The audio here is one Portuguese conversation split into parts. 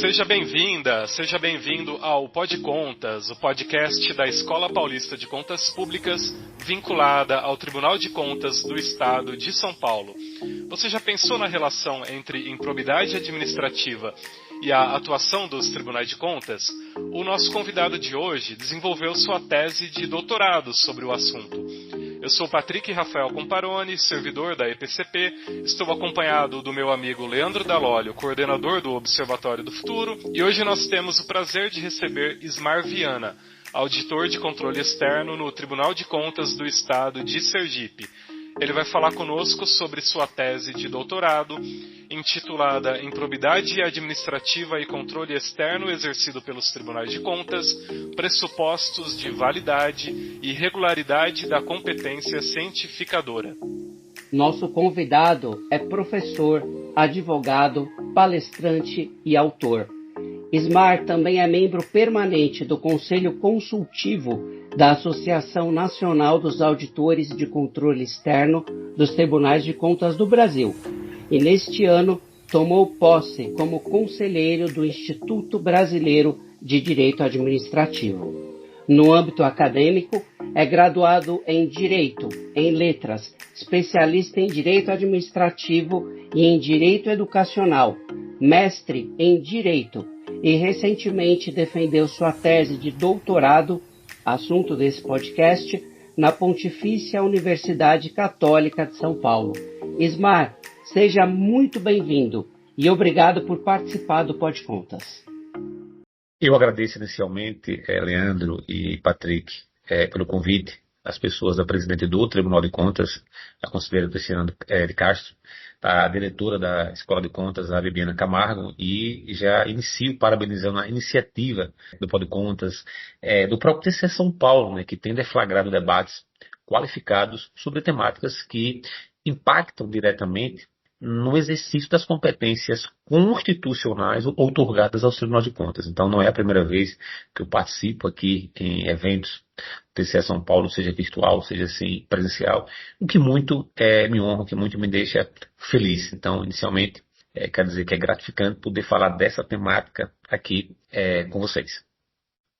Seja bem-vinda, seja bem-vindo ao Pod Contas, o podcast da Escola Paulista de Contas Públicas, vinculada ao Tribunal de Contas do Estado de São Paulo. Você já pensou na relação entre improbidade administrativa e a atuação dos tribunais de contas? O nosso convidado de hoje desenvolveu sua tese de doutorado sobre o assunto. Eu sou Patrick Rafael Comparoni, servidor da EPCP, estou acompanhado do meu amigo Leandro Dalolio, coordenador do Observatório do Futuro, e hoje nós temos o prazer de receber Ismar Viana, auditor de controle externo no Tribunal de Contas do Estado de Sergipe. Ele vai falar conosco sobre sua tese de doutorado, intitulada Improbidade Administrativa e Controle Externo exercido pelos Tribunais de Contas, pressupostos de validade e regularidade da competência cientificadora. Nosso convidado é professor, advogado, palestrante e autor. Ismar também é membro permanente do Conselho Consultivo da Associação Nacional dos Auditores de Controle Externo dos Tribunais de Contas do Brasil e, neste ano, tomou posse como conselheiro do Instituto Brasileiro de Direito Administrativo. No âmbito acadêmico, é graduado em Direito, em Letras, especialista em Direito Administrativo e em Direito Educacional, mestre em Direito e recentemente defendeu sua tese de doutorado, assunto desse podcast, na Pontifícia Universidade Católica de São Paulo. Ismar, seja muito bem-vindo e obrigado por participar do Pod Contas. Eu agradeço inicialmente, Leandro e Patrick, pelo convite, as pessoas da presidente do Tribunal de Contas, a conselheira Cristiana de Castro, a diretora da Escola de Contas, a Bibiana Camargo, e já inicio parabenizando a iniciativa do Pod Contas, do próprio TCE São Paulo, que tem deflagrado debates qualificados sobre temáticas que impactam diretamente no exercício das competências constitucionais outorgadas aos Tribunais de Contas. Então, não é a primeira vez que eu participo aqui em eventos do TCE São Paulo, seja virtual, seja assim, presencial, o que muito me honra, o que muito me deixa feliz. Então, inicialmente, quero dizer que é gratificante poder falar dessa temática aqui com vocês.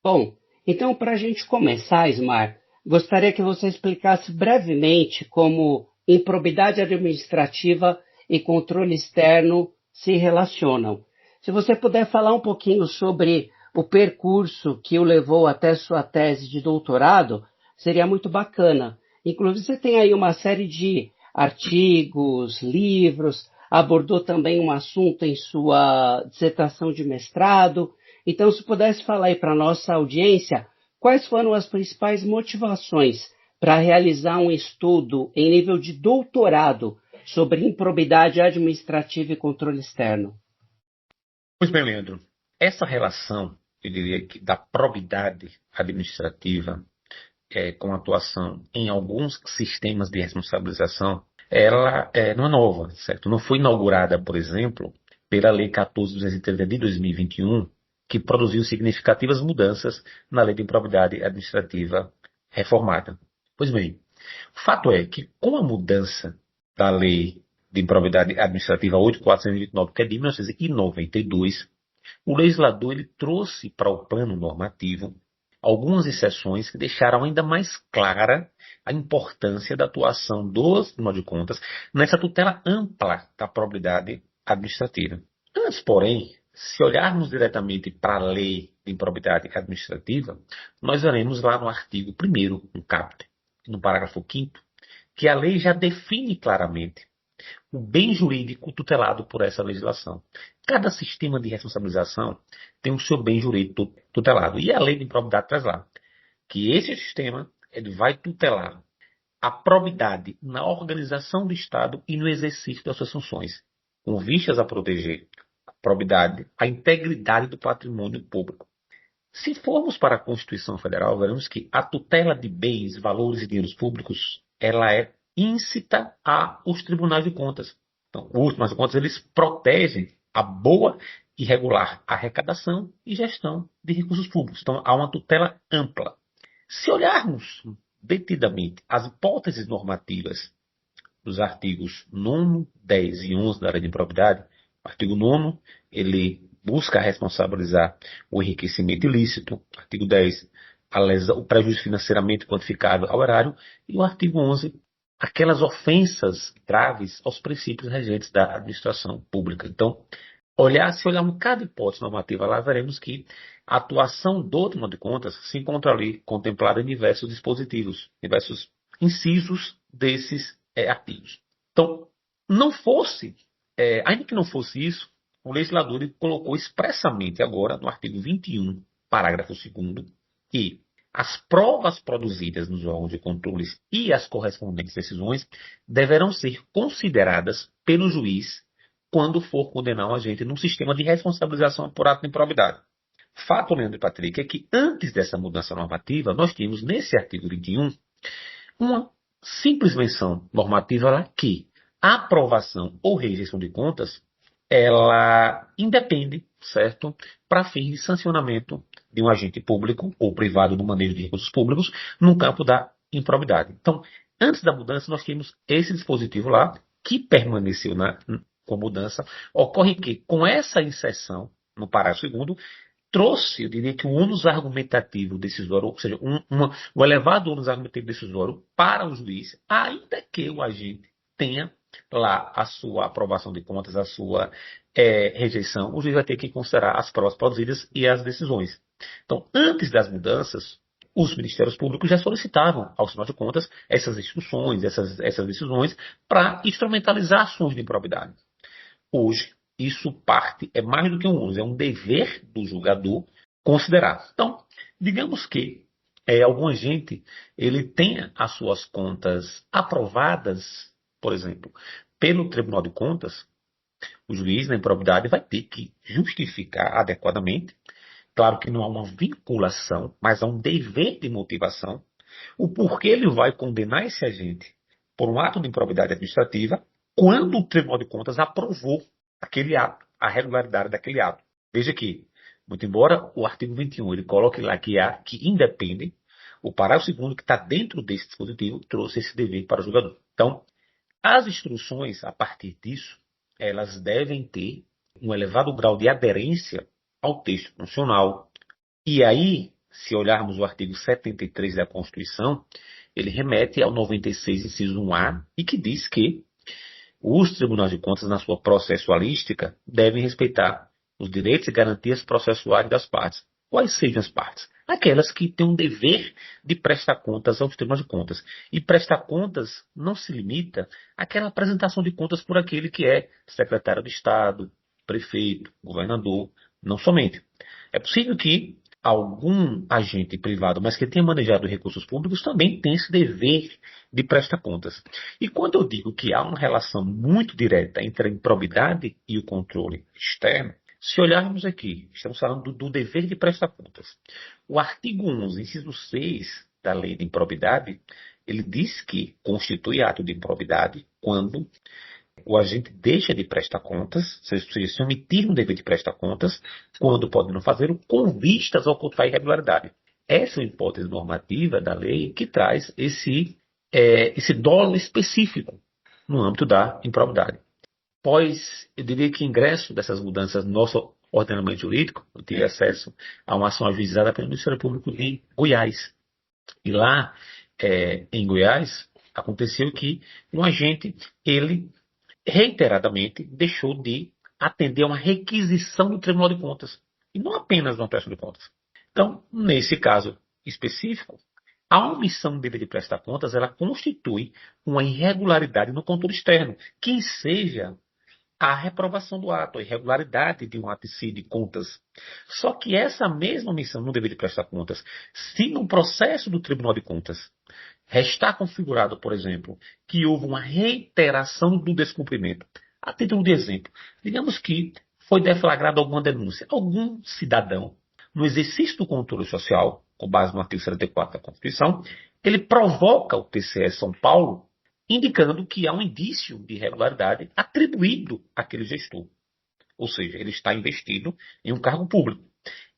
Bom, então, para a gente começar, Ismar, gostaria que você explicasse brevemente como improbidade administrativa e controle externo se relacionam. Se você puder falar um pouquinho sobre o percurso que o levou até sua tese de doutorado, seria muito bacana. Inclusive, você tem aí uma série de artigos, livros, abordou também um assunto em sua dissertação de mestrado. Então, se pudesse falar aí para a nossa audiência, quais foram as principais motivações para realizar um estudo em nível de doutorado sobre improbidade administrativa e controle externo? Pois bem, Leandro, essa relação, eu diria que da probidade administrativa com atuação em alguns sistemas de responsabilização, ela não é nova, certo? Não foi inaugurada, por exemplo, pela Lei 14.230 de 2021, que produziu significativas mudanças na Lei de Improbidade Administrativa reformada. Pois bem, o fato é que com a mudança da Lei de Improbidade Administrativa 8.429, que é de 1992, o legislador ele trouxe para o plano normativo algumas exceções que deixaram ainda mais clara a importância da atuação dos Tribunal de Contas nessa tutela ampla da probidade administrativa. Antes, porém, se olharmos diretamente para a Lei de Improbidade Administrativa, nós veremos lá no artigo 1º, no caput, no parágrafo 5º, que a lei já define claramente o bem jurídico tutelado por essa legislação. Cada sistema de responsabilização tem o seu bem jurídico tutelado. E a lei de improbidade traz lá que esse sistema ele vai tutelar a probidade na organização do Estado e no exercício das suas funções, com vistas a proteger a probidade, a integridade do patrimônio público. Se formos para a Constituição Federal, veremos que a tutela de bens, valores e dinheiros públicos, ela é íncita aos tribunais de contas. Então, os tribunais de contas, eles protegem a boa e regular arrecadação e gestão de recursos públicos. Então, há uma tutela ampla. Se olharmos detidamente as hipóteses normativas dos artigos 9º, 10 e 11 da Lei de Improbidade, o artigo 9º, ele busca responsabilizar o enriquecimento ilícito, artigo 10, o prejuízo financeiramente quantificável ao erário, e o artigo 11, aquelas ofensas graves aos princípios regentes da administração pública. Então, se olharmos cada hipótese normativa lá, veremos que a atuação do Tribunal de Contas se encontra ali contemplada em diversos dispositivos, diversos incisos desses artigos. Então, ainda que não fosse isso, o legislador colocou expressamente agora, no artigo 21, parágrafo 2º, que as provas produzidas nos órgãos de controle e as correspondentes decisões deverão ser consideradas pelo juiz quando for condenar um agente num sistema de responsabilização por ato de improbidade. Fato, Leandro e Patrick, é que antes dessa mudança normativa, nós tínhamos nesse artigo 21 uma simples menção normativa lá que a aprovação ou rejeição de contas, ela independe, certo, para fins de sancionamento de um agente público ou privado no manejo de recursos públicos no campo da improbidade. Então, antes da mudança, nós tínhamos esse dispositivo lá que permaneceu com mudança. Ocorre que, com essa inserção no parágrafo 2º, trouxe, eu diria que o ônus argumentativo decisório, ou seja, um elevado ônus argumentativo decisório para o juiz, ainda que o agente tenha lá a sua aprovação de contas, a sua rejeição, o juiz vai ter que considerar as provas produzidas e as decisões. Então, antes das mudanças, os ministérios públicos já solicitavam ao Tribunal de Contas essas instruções, essas decisões, para instrumentalizar ações de improbidade. Hoje, isso é mais do que um ônus, é um dever do julgador considerar. Então, digamos que algum agente ele tenha as suas contas aprovadas, por exemplo, pelo Tribunal de Contas, o juiz na improbidade vai ter que justificar adequadamente. Claro que não há uma vinculação, mas há um dever de motivação, o porquê ele vai condenar esse agente por um ato de improbidade administrativa quando o Tribunal de Contas aprovou aquele ato, a regularidade daquele ato. Veja que, muito embora o artigo 21 ele coloque lá que independe, o parágrafo 2º que está dentro desse dispositivo trouxe esse dever para o julgador. Então, as instruções, a partir disso, elas devem ter um elevado grau de aderência ao texto constitucional. E aí, se olharmos o artigo 73 da Constituição, ele remete ao 96, inciso 1A, e que diz que os tribunais de contas, na sua processualística, devem respeitar os direitos e garantias processuais das partes. Quais sejam as partes? Aquelas que têm um dever de prestar contas aos tribunais de contas. E prestar contas não se limita àquela apresentação de contas por aquele que é secretário de Estado, prefeito, governador, não somente. É possível que algum agente privado, mas que tenha manejado recursos públicos, também tenha esse dever de prestar contas. E quando eu digo que há uma relação muito direta entre a improbidade e o controle externo, se olharmos aqui, estamos falando do dever de prestar contas. O artigo 11, inciso 6 da Lei de Improbidade, ele diz que constitui ato de improbidade quando o agente deixa de prestar contas, ou seja, se omitir um dever de prestar contas, quando pode não fazê-lo, com vistas a ocultar a irregularidade. Essa é uma hipótese normativa da lei que traz esse dolo específico no âmbito da improbidade. Eu diria que ingresso dessas mudanças no nosso ordenamento jurídico, eu tive acesso a uma ação ajuizada pelo Ministério Público de Goiás. E lá, em Goiás, aconteceu que um agente, ele reiteradamente deixou de atender a uma requisição do Tribunal de Contas, e não apenas uma prestação de contas. Então, nesse caso específico, a omissão do dever de prestar contas, ela constitui uma irregularidade no controle externo, que seja a reprovação do ato, a irregularidade de um ato de contas. Só que essa mesma omissão no dever de prestar contas, se no processo do Tribunal de Contas restar configurado, por exemplo, que houve uma reiteração do descumprimento. A título de exemplo, digamos que foi deflagrada alguma denúncia. Algum cidadão, no exercício do controle social, com base no artigo 74 da Constituição, ele provoca o TCE São Paulo, indicando que há um indício de irregularidade atribuído àquele gestor. Ou seja, ele está investido em um cargo público.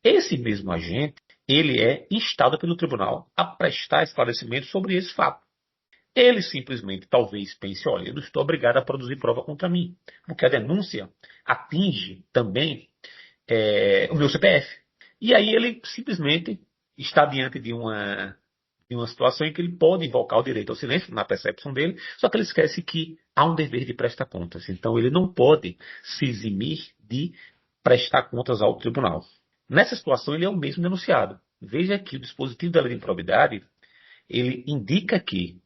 Esse mesmo agente, ele é instado pelo tribunal a prestar esclarecimento sobre esse fato. Ele simplesmente talvez pense, olha, eu não estou obrigado a produzir prova contra mim, porque a denúncia atinge também o meu CPF. E aí ele simplesmente está diante de uma situação em que ele pode invocar o direito ao silêncio, na percepção dele, só que ele esquece que há um dever de prestar contas. Então ele não pode se eximir de prestar contas ao tribunal. Nessa situação, ele é o mesmo denunciado. Veja que o dispositivo da lei de improbidade, ele indica que,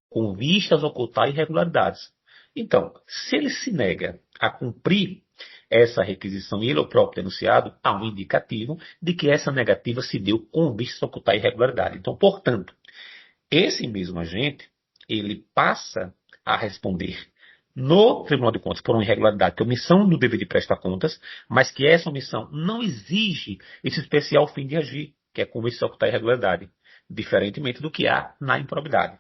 com vistas a ocultar irregularidades. Então, se ele se nega a cumprir essa requisição e ele é o próprio denunciado, há um indicativo de que essa negativa se deu com vistas a ocultar irregularidade. Então, portanto, esse mesmo agente, ele passa a responder no Tribunal de Contas por uma irregularidade, que é omissão do dever de prestar contas, mas que essa omissão não exige esse especial fim de agir, que é com vistas a ocultar irregularidade, diferentemente do que há na improbidade.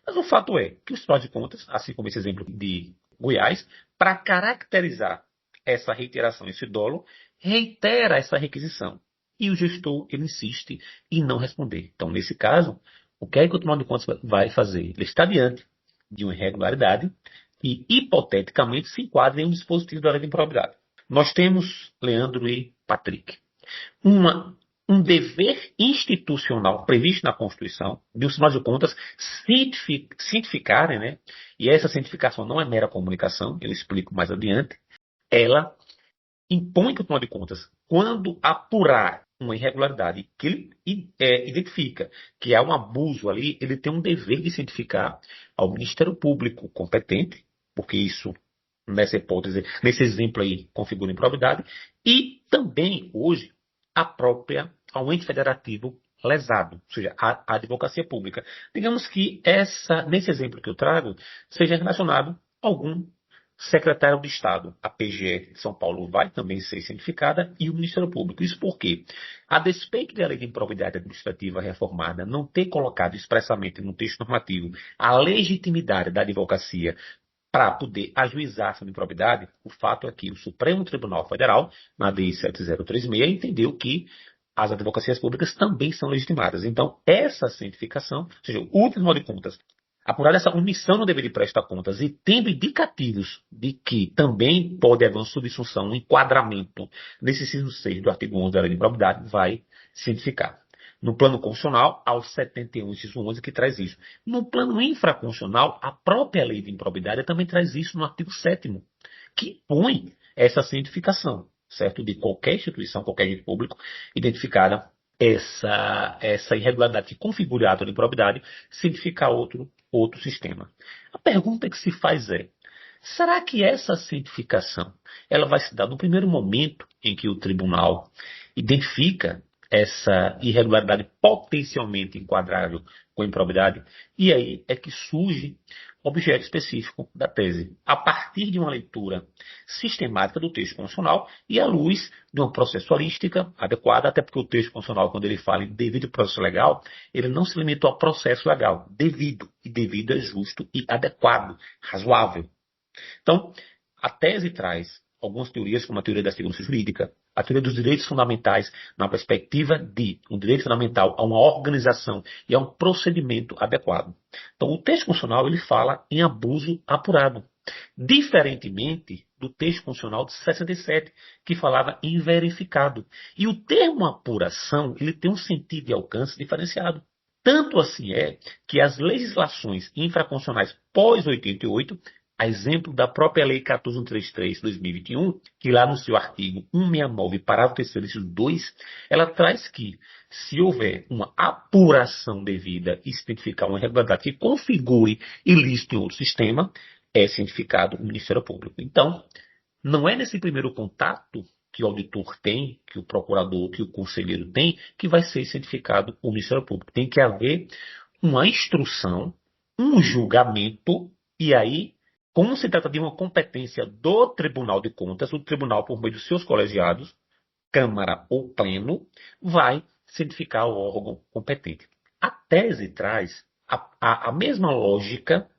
Mas o fato é que os Tribunais de Contas, assim como esse exemplo de Goiás, para caracterizar essa reiteração, esse dolo, reitera essa requisição. E o gestor, ele insiste em não responder. Então, nesse caso, o que é que o Tribunal de Contas vai fazer? Ele está diante de uma irregularidade e, hipoteticamente, se enquadra em um dispositivo da lei de improbidade. Nós temos, Leandro e Patrick, um dever institucional previsto na Constituição de os Tribunais de Contas cientificarem, né? E essa cientificação não é mera comunicação, eu explico mais adiante, ela impõe que o Tribunal de Contas, quando apurar uma irregularidade que ele identifica que há um abuso ali, ele tem um dever de cientificar ao Ministério Público competente, porque isso, nessa hipótese, nesse exemplo aí, configura improbidade, e também, hoje, ao ente federativo lesado, ou seja, a advocacia pública. Digamos que nesse exemplo que eu trago, seja relacionado a algum secretário de Estado. A PGE de São Paulo vai também ser cientificada e o Ministério Público. Isso porque, a despeito da lei de improbidade administrativa reformada não ter colocado expressamente no texto normativo a legitimidade da advocacia para poder ajuizar essa improbidade, o fato é que o Supremo Tribunal Federal, na DI 7036, entendeu que as advocacias públicas também são legitimadas. Então, essa cientificação, ou seja, o Tribunal de Contas, apurada essa omissão no dever de prestar contas e tendo indicativos de que também pode haver uma subsunção, um enquadramento nesse inciso 6 do artigo 11 da Lei de Improbidade, vai cientificar. No plano constitucional, há o 71, inciso 11, que traz isso. No plano infraconstitucional, a própria Lei de Improbidade também traz isso no artigo 7º, que põe essa cientificação, certo? De qualquer instituição, qualquer ente público, identificada essa irregularidade que configura ato de improbidade, cientificar outro sistema. A pergunta que se faz é, será que essa cientificação ela vai se dar no primeiro momento em que o tribunal identifica essa irregularidade potencialmente enquadrável com improbidade? E aí é que surge o objeto específico da tese, a partir de uma leitura sistemática do texto constitucional e à luz de uma processualística adequada, até porque o texto constitucional, quando ele fala em devido processo legal, ele não se limitou ao processo legal, devido, e devido é justo e adequado, razoável. Então, a tese traz algumas teorias, como a teoria da segurança jurídica, a teoria dos direitos fundamentais, na perspectiva de um direito fundamental a uma organização e a um procedimento adequado. Então, o texto constitucional ele fala em abuso apurado, diferentemente do texto constitucional de 67, que falava em verificado. E o termo apuração ele tem um sentido e alcance diferenciado. Tanto assim é que as legislações infraconstitucionais pós-88, a exemplo da própria Lei 14.133 de 2021, que lá no seu artigo 169, parágrafo 3º, inciso 2, ela traz que, se houver uma apuração devida e se identificar uma irregularidade que configure ilícito em outro sistema, é cientificado o Ministério Público. Então, não é nesse primeiro contato que o auditor tem, que o procurador, que o conselheiro tem, que vai ser cientificado o Ministério Público. Tem que haver uma instrução, um julgamento, e aí, como se trata de uma competência do Tribunal de Contas, o tribunal, por meio dos seus colegiados, Câmara ou Pleno, vai cientificar o órgão competente. A tese traz a mesma lógica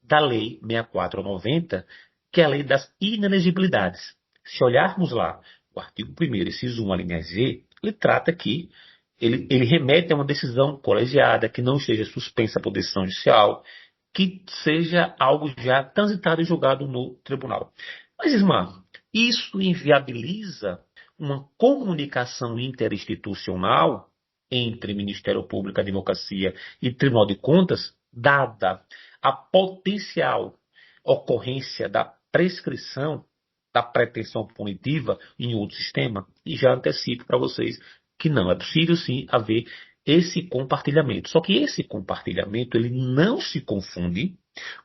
da Lei 64/90, que é a Lei das Inelegibilidades. Se olharmos lá, o artigo 1º, inciso 1, a linha Z, ele trata que ele remete a uma decisão colegiada, que não esteja suspensa por decisão judicial, que seja algo já transitado e julgado no tribunal. Mas, Ismar, isso inviabiliza uma comunicação interinstitucional entre Ministério Público, Advocacia e Tribunal de Contas, dada a potencial ocorrência da prescrição da pretensão punitiva em outro sistema, e já antecipo para vocês que não é possível sim haver esse compartilhamento. Só que esse compartilhamento ele não se confunde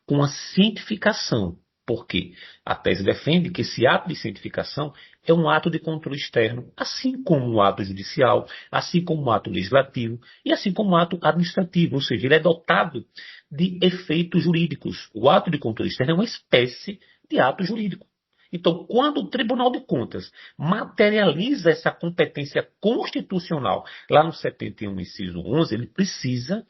com a cientificação. Por quê? A tese defende que esse ato de cientificação é um ato de controle externo, assim como um ato judicial, assim como um ato legislativo e assim como um ato administrativo, ou seja, ele é dotado de efeitos jurídicos. O ato de controle externo é uma espécie de ato jurídico. Então, quando o Tribunal de Contas materializa essa competência constitucional lá no 71, inciso 11, ele precisa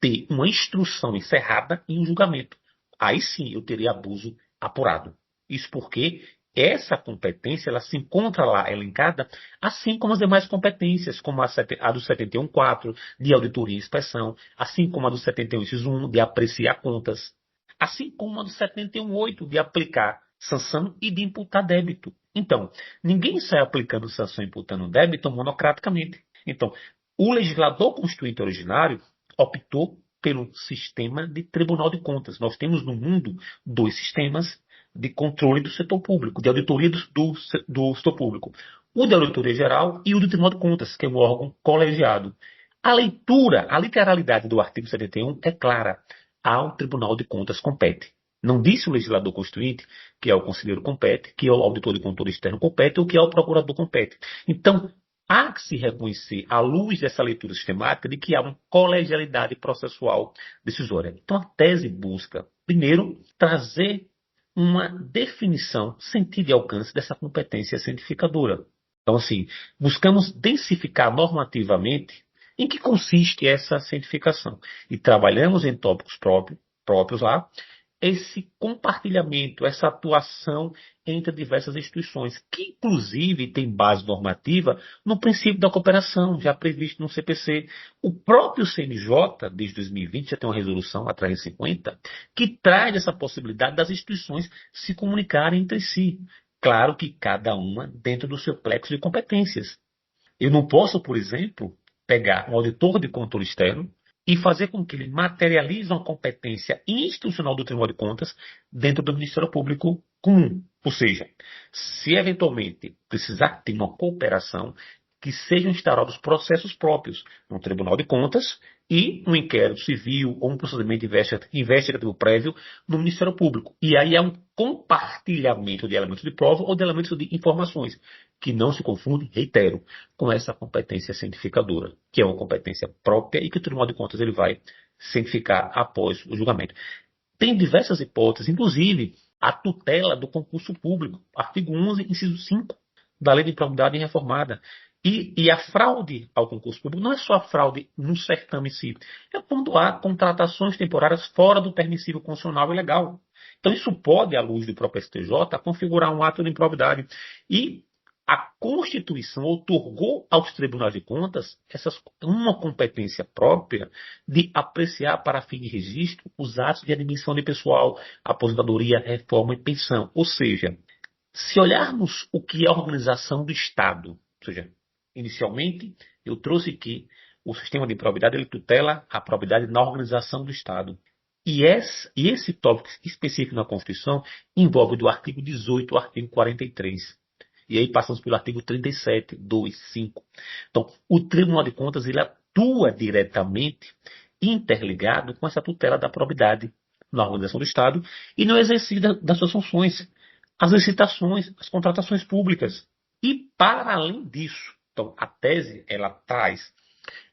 ter uma instrução encerrada e um julgamento. Aí sim eu teria abuso apurado. Isso porque essa competência ela se encontra lá elencada, assim como as demais competências, como a do 71.4, de auditoria e inspeção, assim como a do 71, inciso 1, de apreciar contas, assim como a do 71.8, de aplicar sanção e de imputar débito. Então, ninguém sai aplicando sanção e imputando débito monocraticamente. Então, o legislador constituinte originário optou pelo sistema de Tribunal de Contas. Nós temos no mundo 2 sistemas de controle do setor público, de auditoria do setor público. O de auditoria geral e o do Tribunal de Contas, que é um órgão colegiado. A leitura, a literalidade do artigo 71 é clara. Ao Tribunal de Contas compete. Não disse o legislador constituinte que é o conselheiro compete, que é o auditor de controle externo compete ou que é o procurador compete. Então, há que se reconhecer, à luz dessa leitura sistemática, de que há uma colegialidade processual decisória. Então, a tese busca, primeiro, trazer uma definição, sentido e alcance dessa competência cientificadora. Então, assim, buscamos densificar normativamente em que consiste essa cientificação. E trabalhamos em tópicos próprios lá, esse compartilhamento, essa atuação entre diversas instituições, que inclusive tem base normativa no princípio da cooperação, já previsto no CPC. O próprio CNJ, desde 2020, já tem uma resolução, a 350, que traz essa possibilidade das instituições se comunicarem entre si. Claro que cada uma dentro do seu plexo de competências. Eu não posso, por exemplo, pegar um auditor de controle externo e fazer com que ele materialize uma competência institucional do Tribunal de Contas dentro do Ministério Público comum. Ou seja, se eventualmente precisar ter uma cooperação, que sejam instaurados processos próprios no Tribunal de Contas e um inquérito civil ou um procedimento investigativo prévio no Ministério Público. E aí é um compartilhamento de elementos de prova ou de elementos de informações, que não se confunde, reitero, com essa competência cientificadora, que é uma competência própria e que o Tribunal de Contas ele vai cientificar após o julgamento. Tem diversas hipóteses, inclusive a tutela do concurso público, artigo 11, inciso 5 da Lei de Improbidade Reformada. E a fraude ao concurso público não é só a fraude no certame em si, é quando há contratações temporárias fora do permissível constitucional e legal. Então isso pode, à luz do próprio STJ, configurar um ato de improbidade. E a Constituição outorgou aos tribunais de contas uma competência própria de apreciar para fim de registro os atos de admissão de pessoal, aposentadoria, reforma e pensão. Ou seja, se olharmos o que é a organização do Estado, ou seja, inicialmente, eu trouxe que o sistema de probidade ele tutela a probidade na organização do Estado. E esse tópico específico na Constituição envolve do artigo 18 ao artigo 43. E aí passamos pelo artigo 37, 2, 5. Então, o Tribunal de Contas ele atua diretamente, interligado com essa tutela da probidade na organização do Estado e no exercício das suas funções, as licitações, as contratações públicas. E, para além disso, então, a tese ela traz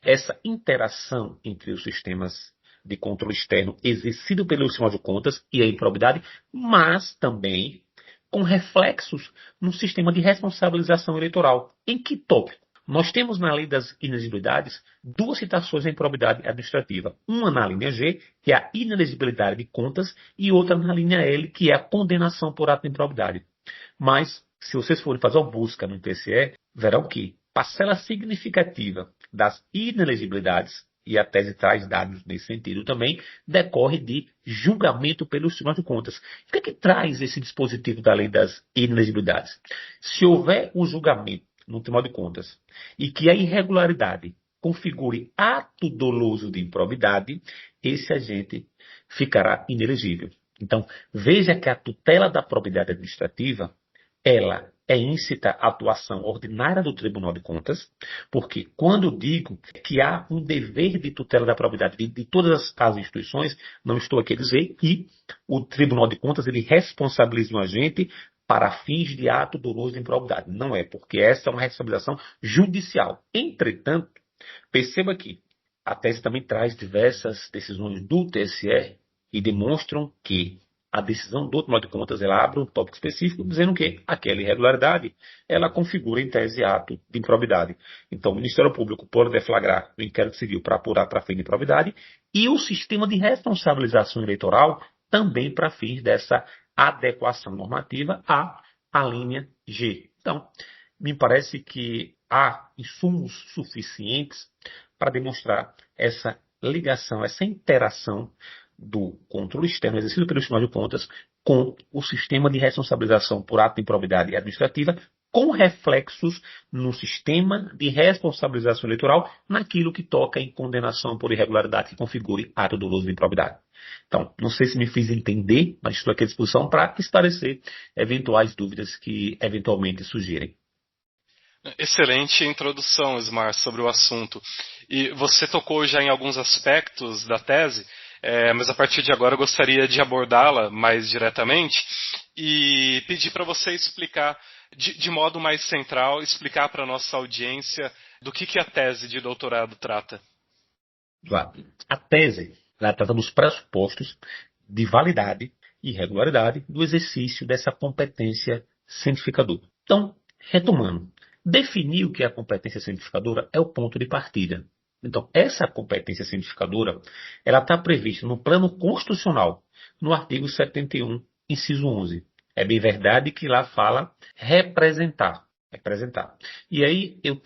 essa interação entre os sistemas de controle externo exercido pelo Tribunal de Contas e a improbidade, mas também com reflexos no sistema de responsabilização eleitoral. Em que tópico? Nós temos na lei das inelegibilidades 2 citações à improbidade administrativa. Uma na linha G, que é a inelegibilidade de contas, e outra na linha L, que é a condenação por ato de improbidade. Mas, se vocês forem fazer uma busca no TCE, verão que parcela significativa das inelegibilidades, e a tese traz dados nesse sentido também, decorre de julgamento pelos tribunais de contas. O que traz esse dispositivo da lei das inelegibilidades? Se houver um julgamento no Tribunal de Contas e que a irregularidade configure ato doloso de improbidade, esse agente ficará inelegível. Então, veja que a tutela da probidade administrativa, ela é íncita à atuação ordinária do Tribunal de Contas, porque quando eu digo que há um dever de tutela da probidade de todas as instituições, não estou aqui a dizer que o Tribunal de Contas ele responsabiliza o agente para fins de ato doloso de improbidade. Não é, porque essa é uma responsabilização judicial. Entretanto, perceba que a tese também traz diversas decisões do TSE e demonstram que a decisão do Tribunal de Contas ela abre um tópico específico dizendo que aquela irregularidade ela configura em tese ato de improbidade. Então, o Ministério Público pode deflagrar o inquérito civil para apurar para fim de improbidade e o sistema de responsabilização eleitoral também para fins dessa adequação normativa à linha G. Então, me parece que há insumos suficientes para demonstrar essa ligação, essa interação do controle externo exercido pelo Tribunal de Contas com o sistema de responsabilização por ato de improbidade administrativa, com reflexos no sistema de responsabilização eleitoral naquilo que toca em condenação por irregularidade que configure ato doloso de improbidade. Então, não sei se me fiz entender, mas estou aqui à disposição para esclarecer eventuais dúvidas que eventualmente surgirem. Excelente introdução, Ismar, sobre o assunto. E você tocou já em alguns aspectos da tese, mas a partir de agora eu gostaria de abordá-la mais diretamente e pedir para você explicar, de modo mais central, explicar para a nossa audiência do que a tese de doutorado trata. A tese ela trata dos pressupostos de validade e regularidade do exercício dessa competência cientificadora. Então, retomando, definir o que é a competência cientificadora é o ponto de partida. Então, essa competência cientificadora, ela está prevista no plano constitucional, no artigo 71, inciso 11. É bem verdade que lá fala representar. E aí eu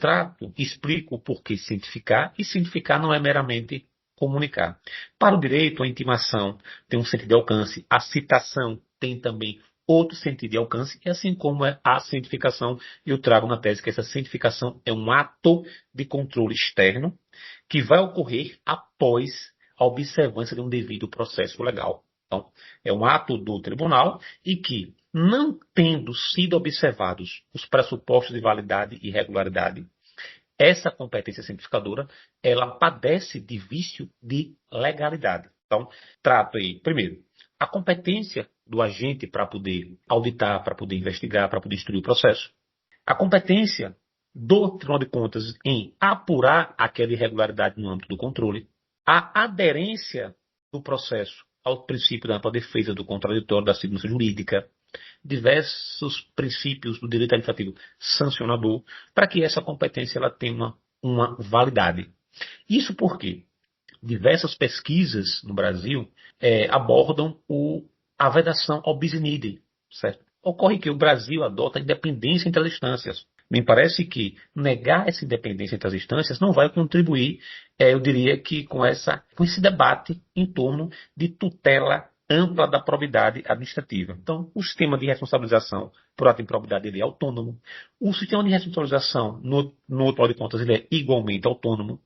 explico o porquê cientificar, e cientificar não é meramente comunicar. Para o direito, a intimação tem um sentido de alcance, a citação tem também outro sentido de alcance, e assim como é a cientificação, eu trago na tese que essa cientificação é um ato de controle externo que vai ocorrer após a observância de um devido processo legal. Então, é um ato do tribunal e que, não tendo sido observados os pressupostos de validade e regularidade, essa competência cientificadora, ela padece de vício de legalidade. Então, trato aí, primeiro, a competência do agente para poder auditar, para poder investigar, para poder instruir o processo. A competência do Tribunal de Contas em apurar aquela irregularidade no âmbito do controle. A aderência do processo ao princípio da ampla defesa do contraditório, da segurança jurídica, diversos princípios do direito administrativo sancionador, para que essa competência ela tenha uma validade. Isso porque diversas pesquisas no Brasil abordam a vedação ao bis in idem, certo? Ocorre que o Brasil adota a independência entre as instâncias. Me parece que negar essa independência entre as instâncias não vai contribuir, eu diria que com esse debate em torno de tutela ampla da probidade administrativa. Então, o sistema de responsabilização por ato de improbidade ele é autônomo. O sistema de responsabilização no Tribunal de Contas ele é igualmente autônomo.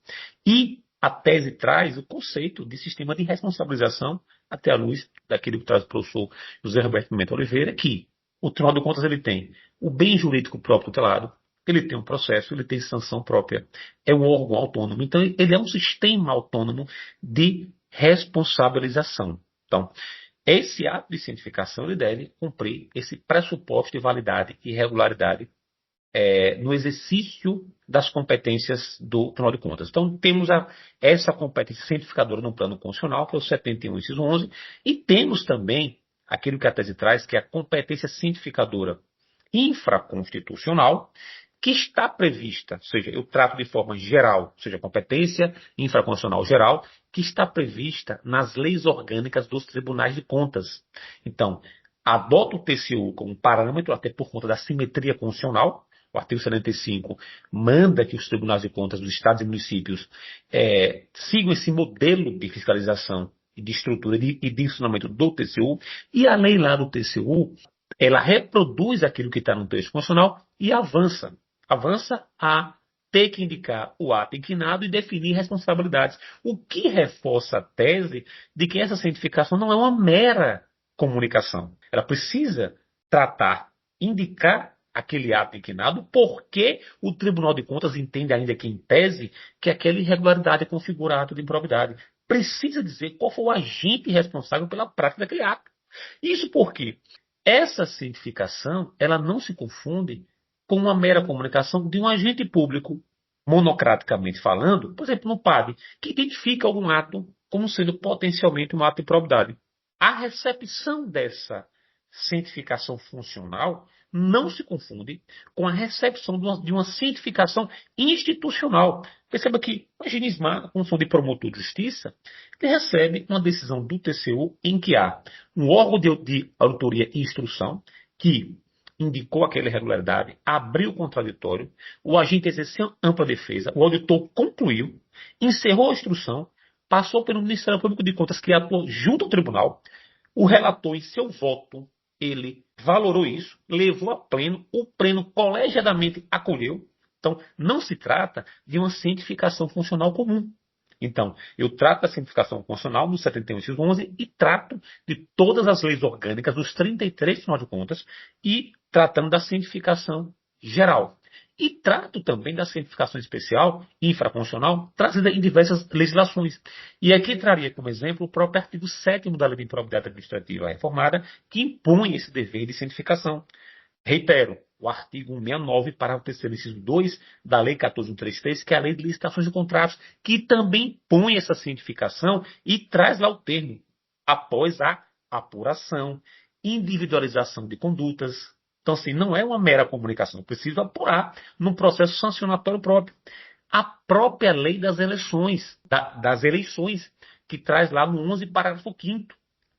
E a tese traz o conceito de sistema de responsabilização até a luz daquilo que traz o professor José Roberto Pimenta Oliveira, que o Tribunal de Contas ele tem o bem jurídico próprio tutelado, ele tem um processo, ele tem sanção própria, é um órgão autônomo. Então, ele é um sistema autônomo de responsabilização. Então, esse ato de cientificação ele deve cumprir esse pressuposto de validade e regularidade no exercício das competências do Tribunal de Contas. Então, temos essa competência cientificadora no plano constitucional, que é o 71, inciso 11, e temos também aquilo que a tese traz, que é a competência cientificadora infraconstitucional, que está prevista, ou seja, eu trato de forma geral, ou seja, competência infraconstitucional geral, que está prevista nas leis orgânicas dos tribunais de contas. Então, adota o TCU como parâmetro, até por conta da simetria constitucional. O artigo 75 manda que os tribunais de contas dos estados e municípios sigam esse modelo de fiscalização e de estrutura e de funcionamento do TCU, e a lei lá do TCU, ela reproduz aquilo que está no texto constitucional e avança. avança a ter que indicar o ato inquinado e definir responsabilidades. O que reforça a tese de que essa cientificação não é uma mera comunicação. Ela precisa tratar, indicar aquele ato inquinado, porque o Tribunal de Contas entende ainda que, em tese, que aquela irregularidade configura ato de improbidade. Precisa dizer qual foi o agente responsável pela prática daquele ato. Isso porque essa cientificação ela não se confunde com uma mera comunicação de um agente público, monocraticamente falando, por exemplo, no PAD, que identifica algum ato como sendo potencialmente um ato de improbidade. A recepção dessa cientificação funcional não se confunde com a recepção de uma cientificação institucional. Perceba que, imagine Ismar, como são de promotor de justiça, ele recebe uma decisão do TCU em que há um órgão de auditoria e instrução que indicou aquela irregularidade, abriu o contraditório, o agente exerceu ampla defesa, o auditor concluiu, encerrou a instrução, passou pelo Ministério Público de Contas, que atuou junto ao tribunal, o relator, em seu voto, ele valorou isso, levou a pleno, o pleno colegiadamente acolheu. Então, não se trata de uma cientificação funcional comum. Então, eu trato da cientificação funcional no 71x11 e trato de todas as leis orgânicas, dos 33, afinal de contas, e tratando da cientificação geral. E trato também da cientificação especial, infraconstitucional, trazida em diversas legislações. E aqui traria como exemplo o próprio artigo 7º da Lei de Improbidade Administrativa Reformada, que impõe esse dever de cientificação. Reitero, o artigo 169, parágrafo 3º, inciso 2 da Lei 14.133, que é a Lei de Licitações de Contratos, que também põe essa cientificação e traz lá o termo, após a apuração, individualização de condutas. Então, assim, não é uma mera comunicação, preciso apurar num processo sancionatório próprio. A própria lei das eleições, que traz lá no 11, parágrafo 5º.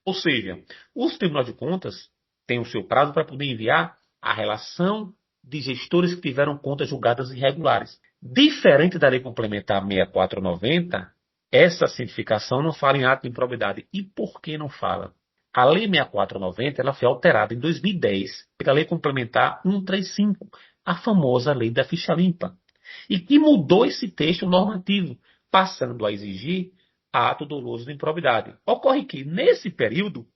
Ou seja, os tribunais de contas têm o seu prazo para poder enviar a relação de gestores que tiveram contas julgadas irregulares. Diferente da Lei Complementar 6490, essa cientificação não fala em ato de improbidade. E por que não fala? A Lei 6490 ela foi alterada em 2010 pela Lei Complementar 135, a famosa Lei da Ficha Limpa, e que mudou esse texto normativo, passando a exigir ato doloso de improbidade. Ocorre que, nesse período,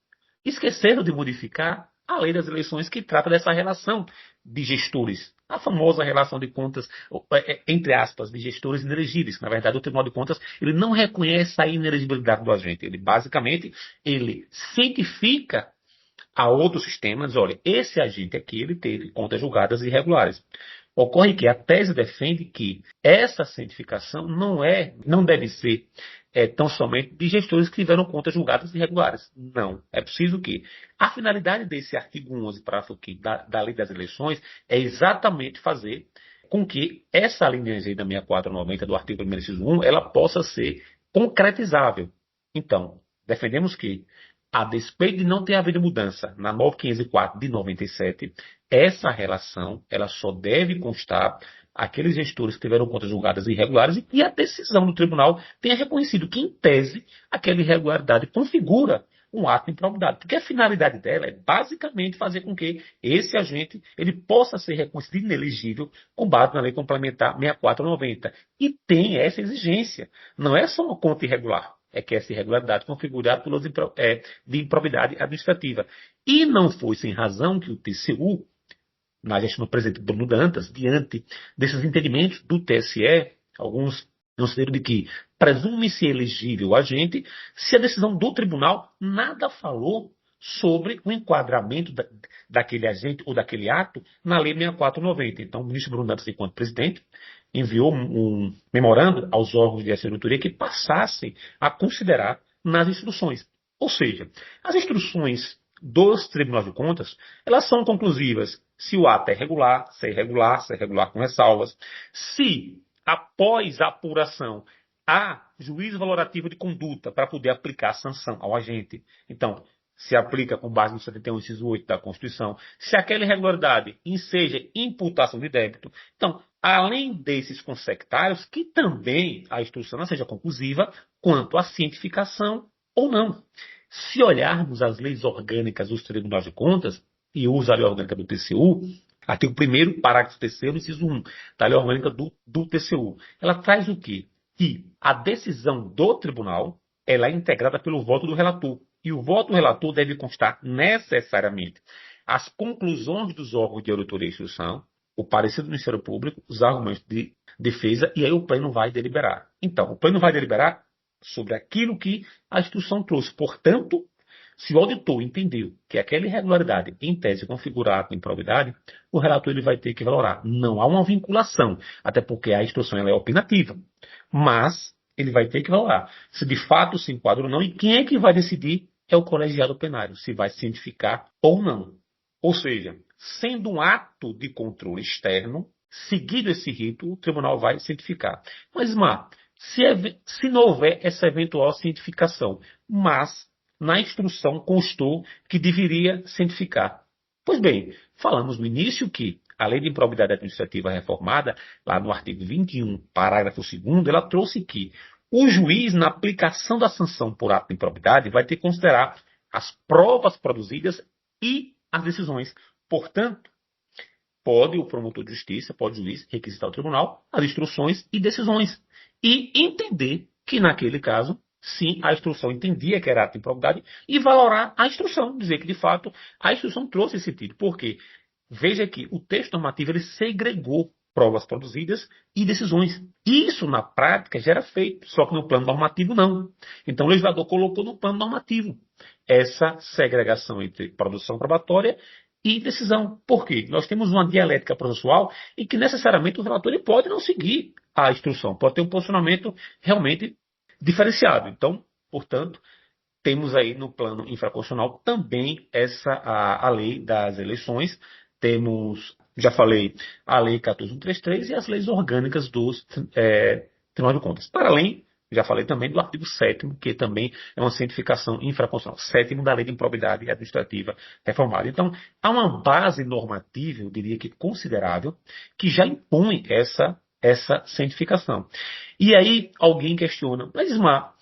esqueceram de modificar a Lei das Eleições, que trata dessa relação de gestores, a famosa relação de contas, entre aspas, de gestores inelegíveis. Na verdade, o Tribunal de Contas ele não reconhece a inelegibilidade do agente. Ele, basicamente, ele cientifica a outros sistemas, olha, esse agente aqui, ele teve contas julgadas irregulares. Ocorre que a tese defende que essa cientificação não deve ser tão somente de gestores que tiveram contas julgadas irregulares. Não. É preciso que a finalidade desse artigo 11, parágrafo 5º da Lei das Eleições é exatamente fazer com que essa linha da 6490 do artigo 1º, inciso 1, ela possa ser concretizável. Então, defendemos que, a despeito de não ter havido mudança na 9504 de 97, essa relação ela só deve constar aqueles gestores que tiveram contas julgadas irregulares e a decisão do tribunal tenha reconhecido que, em tese, aquela irregularidade configura um ato de improbidade. Porque a finalidade dela é basicamente fazer com que esse agente ele possa ser reconhecido inelegível com base na Lei Complementar 6490. E tem essa exigência. Não é só uma conta irregular. É que essa irregularidade configurada de improbidade administrativa. E não foi sem razão que o TCU, na gestão do presidente Bruno Dantas, diante desses entendimentos do TSE, alguns consideram de que presume-se elegível o agente, se a decisão do tribunal nada falou sobre o enquadramento daquele agente ou daquele ato na Lei 6490. Então, o ministro Bruno Dantas, enquanto presidente, enviou um memorando aos órgãos de assessoria que passassem a considerar nas instruções. Ou seja, as instruções dos tribunais de contas, elas são conclusivas se o ato é irregular, se é irregular com ressalvas, se após a apuração há juízo valorativo de conduta para poder aplicar a sanção ao agente. Então, se aplica com base no 71, inciso 8 da Constituição, se aquela irregularidade enseja imputação de débito. Então, além desses consectários, que também a instrução não seja conclusiva quanto à cientificação ou não. Se olharmos as leis orgânicas dos tribunais de contas, e uso a lei orgânica do TCU, Artigo 1º, parágrafo 3º, inciso 1, da Lei Orgânica do TCU. Ela traz o quê? Que a decisão do tribunal ela é integrada pelo voto do relator. E o voto do relator deve constar necessariamente as conclusões dos órgãos de auditoria e instrução, o parecer do Ministério Público, os argumentos de defesa, e aí o pleno vai deliberar. Então, o pleno vai deliberar sobre aquilo que a instrução trouxe. Portanto, se o auditor entendeu que aquela irregularidade, em tese, configura ato de improbidade, o relator ele vai ter que valorar. Não há uma vinculação, até porque a instrução ela é opinativa. Mas ele vai ter que valorar se de fato se enquadra ou não, e quem é que vai decidir é o colegiado plenário, se vai cientificar ou não. Ou seja, sendo um ato de controle externo, seguido esse rito, o tribunal vai cientificar. Mas, se não houver essa eventual cientificação, mas na instrução constou que deveria cientificar. Pois bem, falamos no início que a Lei de Improbidade Administrativa reformada, lá no artigo 21, parágrafo 2º, ela trouxe que o juiz, na aplicação da sanção por ato de improbidade, vai ter que considerar as provas produzidas e as decisões. Portanto, pode o promotor de justiça, pode o juiz requisitar ao tribunal as instruções e decisões. E entender que, naquele caso, sim, a instrução entendia que era ato de improbidade e valorar a instrução, dizer que, de fato, a instrução trouxe esse sentido. Por quê? Veja que o texto normativo ele segregou provas produzidas e decisões. Isso, na prática, já era feito, só que no plano normativo não. Então, o legislador colocou no plano normativo essa segregação entre produção probatória e decisão. Por quê? Nós temos uma dialética processual em que, necessariamente, o relator ele pode não seguir a instrução, pode ter um posicionamento realmente diferenciado. Então, portanto, temos aí no plano infraconstitucional também a lei das eleições, temos, já falei, a lei 14.133 e as leis orgânicas dos Tribunais de Contas. Para além, já falei também do artigo 7º, que também é uma cientificação infraconstitucional, 7º da Lei de Improbidade Administrativa reformada. Então, há uma base normativa, eu diria que considerável, que já impõe essa cientificação. E aí alguém questiona, mas Ismar,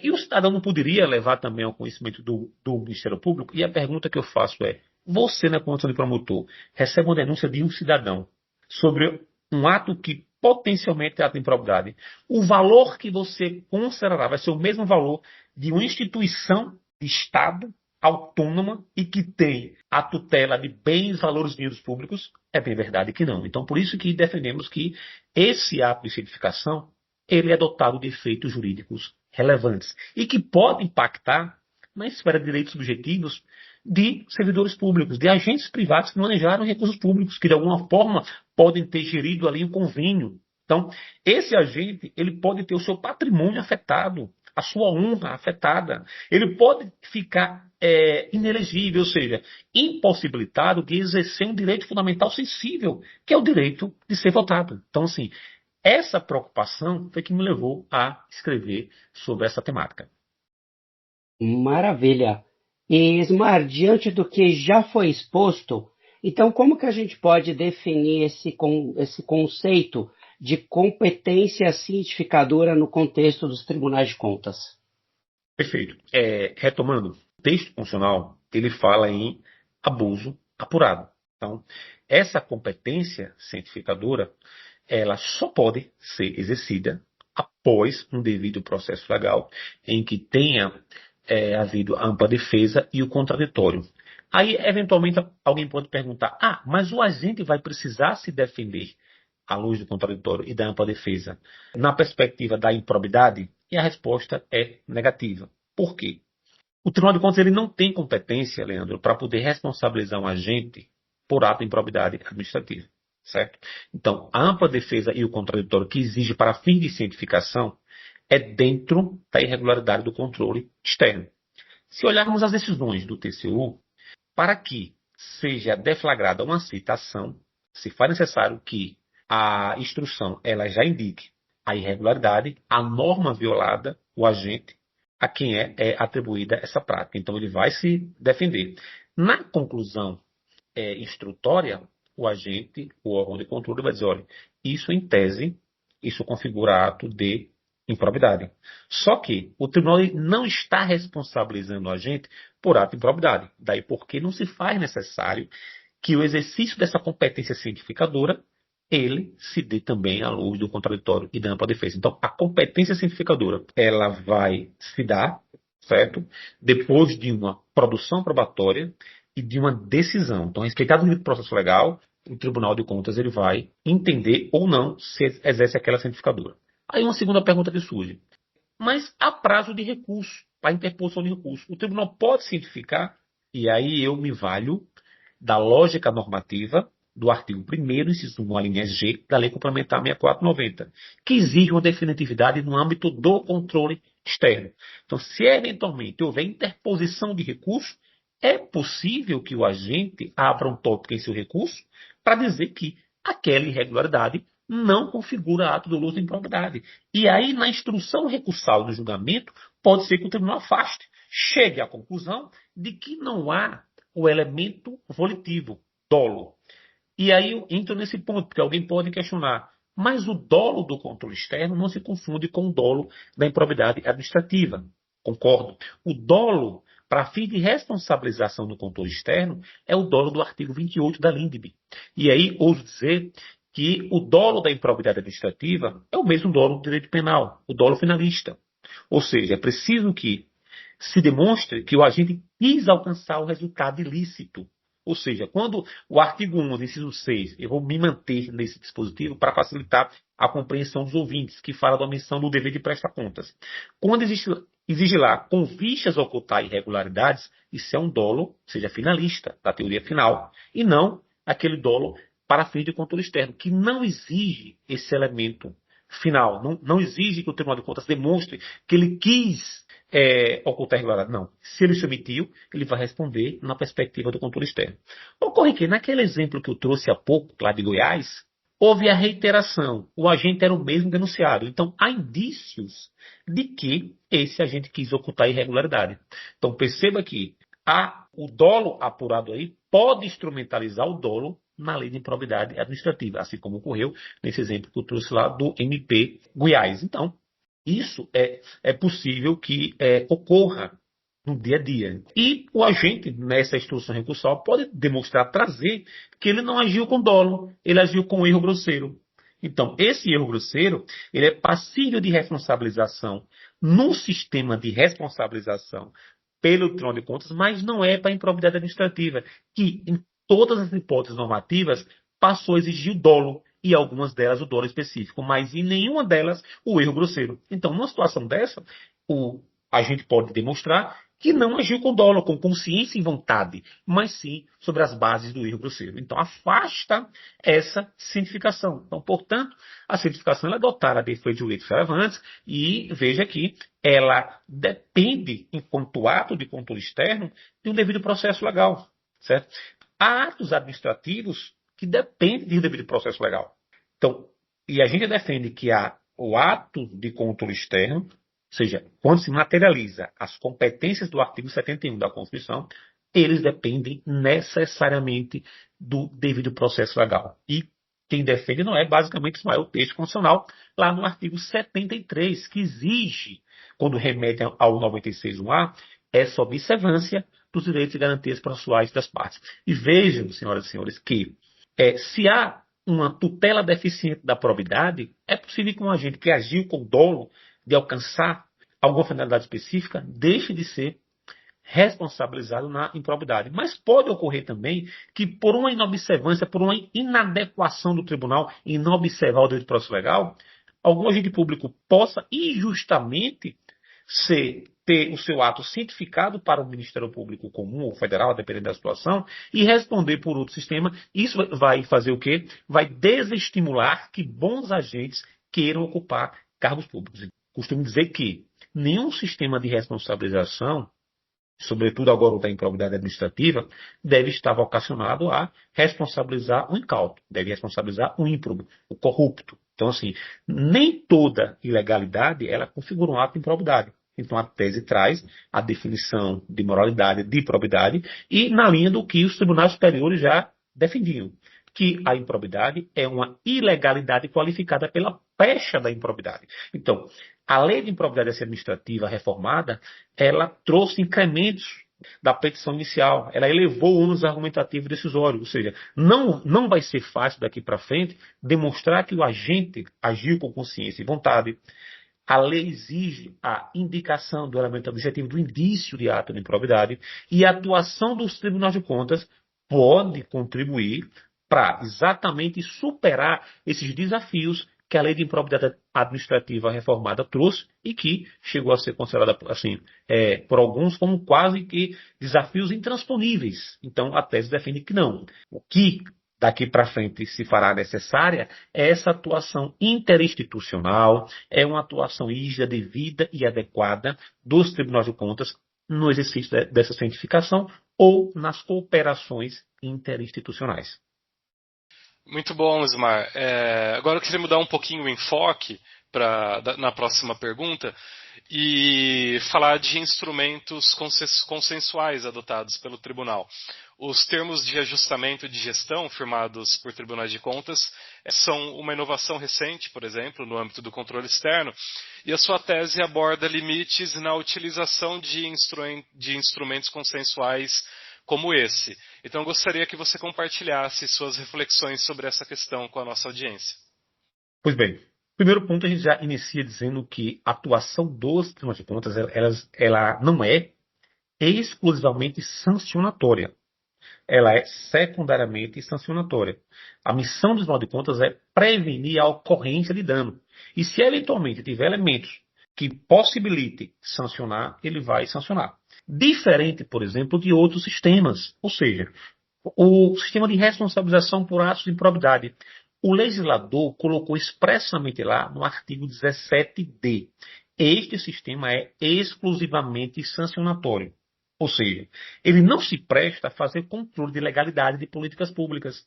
e o cidadão não poderia levar também ao conhecimento do Ministério Público? E a pergunta que eu faço é, você, na condição de promotor, recebe uma denúncia de um cidadão sobre um ato que potencialmente é ato de improbidade. O valor que você considerará vai ser o mesmo valor de uma instituição de Estado autônoma e que tem a tutela de bens, valores e dinheiros públicos? É bem verdade que não. Então, por isso que defendemos que esse ato de cientificação ele é dotado de efeitos jurídicos relevantes e que pode impactar na esfera de direitos subjetivos de servidores públicos, de agentes privados que manejaram recursos públicos, que de alguma forma podem ter gerido ali um convênio. Então, esse agente ele pode ter o seu patrimônio afetado, a sua honra afetada. Ele pode ficar inelegível, ou seja, impossibilitado de exercer um direito fundamental sensível, que é o direito de ser votado. Então, assim, essa preocupação foi que me levou a escrever sobre essa temática. Maravilha. E, Ismar, diante do que já foi exposto, então como que a gente pode definir esse conceito de competência cientificadora no contexto dos tribunais de contas? Perfeito. Retomando, o texto constitucional, ele fala em abuso apurado. Então, essa competência cientificadora, ela só pode ser exercida após um devido processo legal em que tenha havido a ampla defesa e o contraditório. Aí, eventualmente, alguém pode perguntar, mas o agente vai precisar se defender à luz do contraditório e da ampla defesa na perspectiva da improbidade? E a resposta é negativa. Por quê? O Tribunal de Contas ele não tem competência, Leandro, para poder responsabilizar um agente por ato de improbidade administrativa. Certo? Então, a ampla defesa e o contraditório que exige para fim de cientificação é dentro da irregularidade do controle externo. Se olharmos as decisões do TCU, para que seja deflagrada uma citação, se for necessário que a instrução ela já indique a irregularidade, a norma violada, o agente, a quem é atribuída essa prática. Então, ele vai se defender. Na conclusão instrutória, o agente, o órgão de controle, vai dizer, olha, isso em tese, isso configura ato de improbidade. Só que o tribunal não está responsabilizando o agente por ato de improbidade. Daí porque não se faz necessário que o exercício dessa competência cientificadora ele se dê também à luz do contraditório e da ampla defesa. Então, a competência cientificadora, ela vai se dar, certo? Depois de uma produção probatória e de uma decisão. Então, respeitado o devido processo legal, o Tribunal de Contas ele vai entender ou não se exerce aquela cientificadora. Aí uma segunda pergunta que surge. Mas há prazo de recurso, para interposição de recurso. O tribunal pode cientificar, e aí eu me valho da lógica normativa do artigo 1º, inciso 1, a linha G, da Lei Complementar 6490, que exige uma definitividade no âmbito do controle externo. Então, se eventualmente houver interposição de recurso, é possível que o agente abra um tópico em seu recurso para dizer que aquela irregularidade não configura ato doloso de improbidade. E aí, na instrução recursal do julgamento, pode ser que o tribunal afaste, chegue à conclusão de que não há o elemento volitivo, dolo. E aí eu entro nesse ponto, porque alguém pode questionar, mas o dolo do controle externo não se confunde com o dolo da improbidade administrativa. Concordo. O dolo, para fim de responsabilização do controle externo, é o dolo do artigo 28 da LINDB. E aí, ouso dizer que o dolo da improbidade administrativa é o mesmo dolo do direito penal, o dolo finalista. Ou seja, é preciso que se demonstre que o agente quis alcançar o resultado ilícito. Ou seja, quando o artigo 11, inciso 6, eu vou me manter nesse dispositivo para facilitar a compreensão dos ouvintes, que fala da omissão do dever de prestar contas. Quando exige lá, com vistas a ocultar irregularidades, isso é um dolo, seja finalista, da teoria final, e não aquele dolo para fins de controle externo, que não exige esse elemento final, não exige que o Tribunal de Contas demonstre que ele quis ocultar a irregularidade. Não. Se ele se omitiu, ele vai responder na perspectiva do controle externo. Ocorre que, naquele exemplo que eu trouxe há pouco, lá de Goiás, houve a reiteração. O agente era o mesmo denunciado. Então, há indícios de que esse agente quis ocultar a irregularidade. Então, perceba que o dolo apurado aí pode instrumentalizar o dolo na lei de improbidade administrativa, assim como ocorreu nesse exemplo que eu trouxe lá do MP Goiás. Então, isso é possível que ocorra no dia a dia. E o agente, nessa instrução recursal, pode demonstrar, trazer, que ele não agiu com dolo, ele agiu com erro grosseiro. Então, esse erro grosseiro, ele é passível de responsabilização no sistema de responsabilização pelo Tribunal de Contas, mas não é para a improbidade administrativa, que em todas as hipóteses normativas passou a exigir o dolo, e algumas delas o dolo específico, mas em nenhuma delas o erro grosseiro. Então, numa situação dessa, a gente pode demonstrar que não agiu com dolo, com consciência e vontade, mas sim sobre as bases do erro grosseiro. Então, afasta essa cientificação. Então, portanto, a cientificação é adotar a defesa de direitos relevantes e veja que ela depende, enquanto ato de controle externo, de um devido processo legal, certo? Há atos administrativos que dependem de um devido processo legal. Então, e a gente defende que o ato de controle externo, ou seja, quando se materializa as competências do artigo 71 da Constituição, eles dependem necessariamente do devido processo legal. E quem defende não é basicamente o texto constitucional, lá no artigo 73, que exige, quando remete ao 96.1a, essa observância dos direitos e garantias processuais das partes. E vejam, senhoras e senhores, que se há uma tutela deficiente da probidade, é possível que um agente que agiu com dolo de alcançar alguma finalidade específica deixe de ser responsabilizado na improbidade. Mas pode ocorrer também que, por uma inobservância, por uma inadequação do tribunal em não observar o direito de processo legal, algum agente público possa injustamente ter o seu ato cientificado para o Ministério Público Comum ou Federal, dependendo da situação, e responder por outro sistema. Isso vai fazer o quê? Vai desestimular que bons agentes queiram ocupar cargos públicos. Costumo dizer que nenhum sistema de responsabilização, sobretudo agora o da improbidade administrativa, deve estar vocacionado a responsabilizar o incauto, deve responsabilizar o ímprobo, o corrupto. Então, assim, nem toda ilegalidade ela configura um ato de improbidade. Então, a tese traz a definição de moralidade, de probidade, e na linha do que os tribunais superiores já defendiam, que a improbidade é uma ilegalidade qualificada pela pecha da improbidade. Então, a lei de improbidade administrativa reformada, ela trouxe incrementos da petição inicial. Ela elevou o ônus argumentativo decisório, ou seja, não vai ser fácil daqui para frente demonstrar que o agente agiu com consciência e vontade. A lei exige a indicação do elemento objetivo do indício de ato de improbidade e a atuação dos tribunais de contas pode contribuir para exatamente superar esses desafios que a lei de improbidade administrativa reformada trouxe e que chegou a ser considerada, assim, por alguns como quase que desafios intransponíveis. Então, a tese defende que não. O que daqui para frente se fará necessária é essa atuação interinstitucional, é uma atuação rígida, devida e adequada dos tribunais de contas no exercício dessa cientificação ou nas cooperações interinstitucionais. Muito bom, Lismar. Agora eu queria mudar um pouquinho o enfoque na próxima pergunta e falar de instrumentos consensuais adotados pelo tribunal. Os termos de ajustamento de gestão firmados por tribunais de contas são uma inovação recente, por exemplo, no âmbito do controle externo, e a sua tese aborda limites na utilização de instrumentos consensuais como esse. Então, eu gostaria que você compartilhasse suas reflexões sobre essa questão com a nossa audiência. Pois bem, primeiro ponto, a gente já inicia dizendo que a atuação dos tribunais de contas ela não é exclusivamente sancionatória. Ela é secundariamente sancionatória. A missão do Tribunal de Contas é prevenir a ocorrência de dano. E se eventualmente tiver elementos que possibilitem sancionar, ele vai sancionar. Diferente, por exemplo, de outros sistemas. Ou seja, o sistema de responsabilização por atos de improbidade. O legislador colocou expressamente lá no artigo 17d. Este sistema é exclusivamente sancionatório. Ou seja, ele não se presta a fazer controle de legalidade de políticas públicas.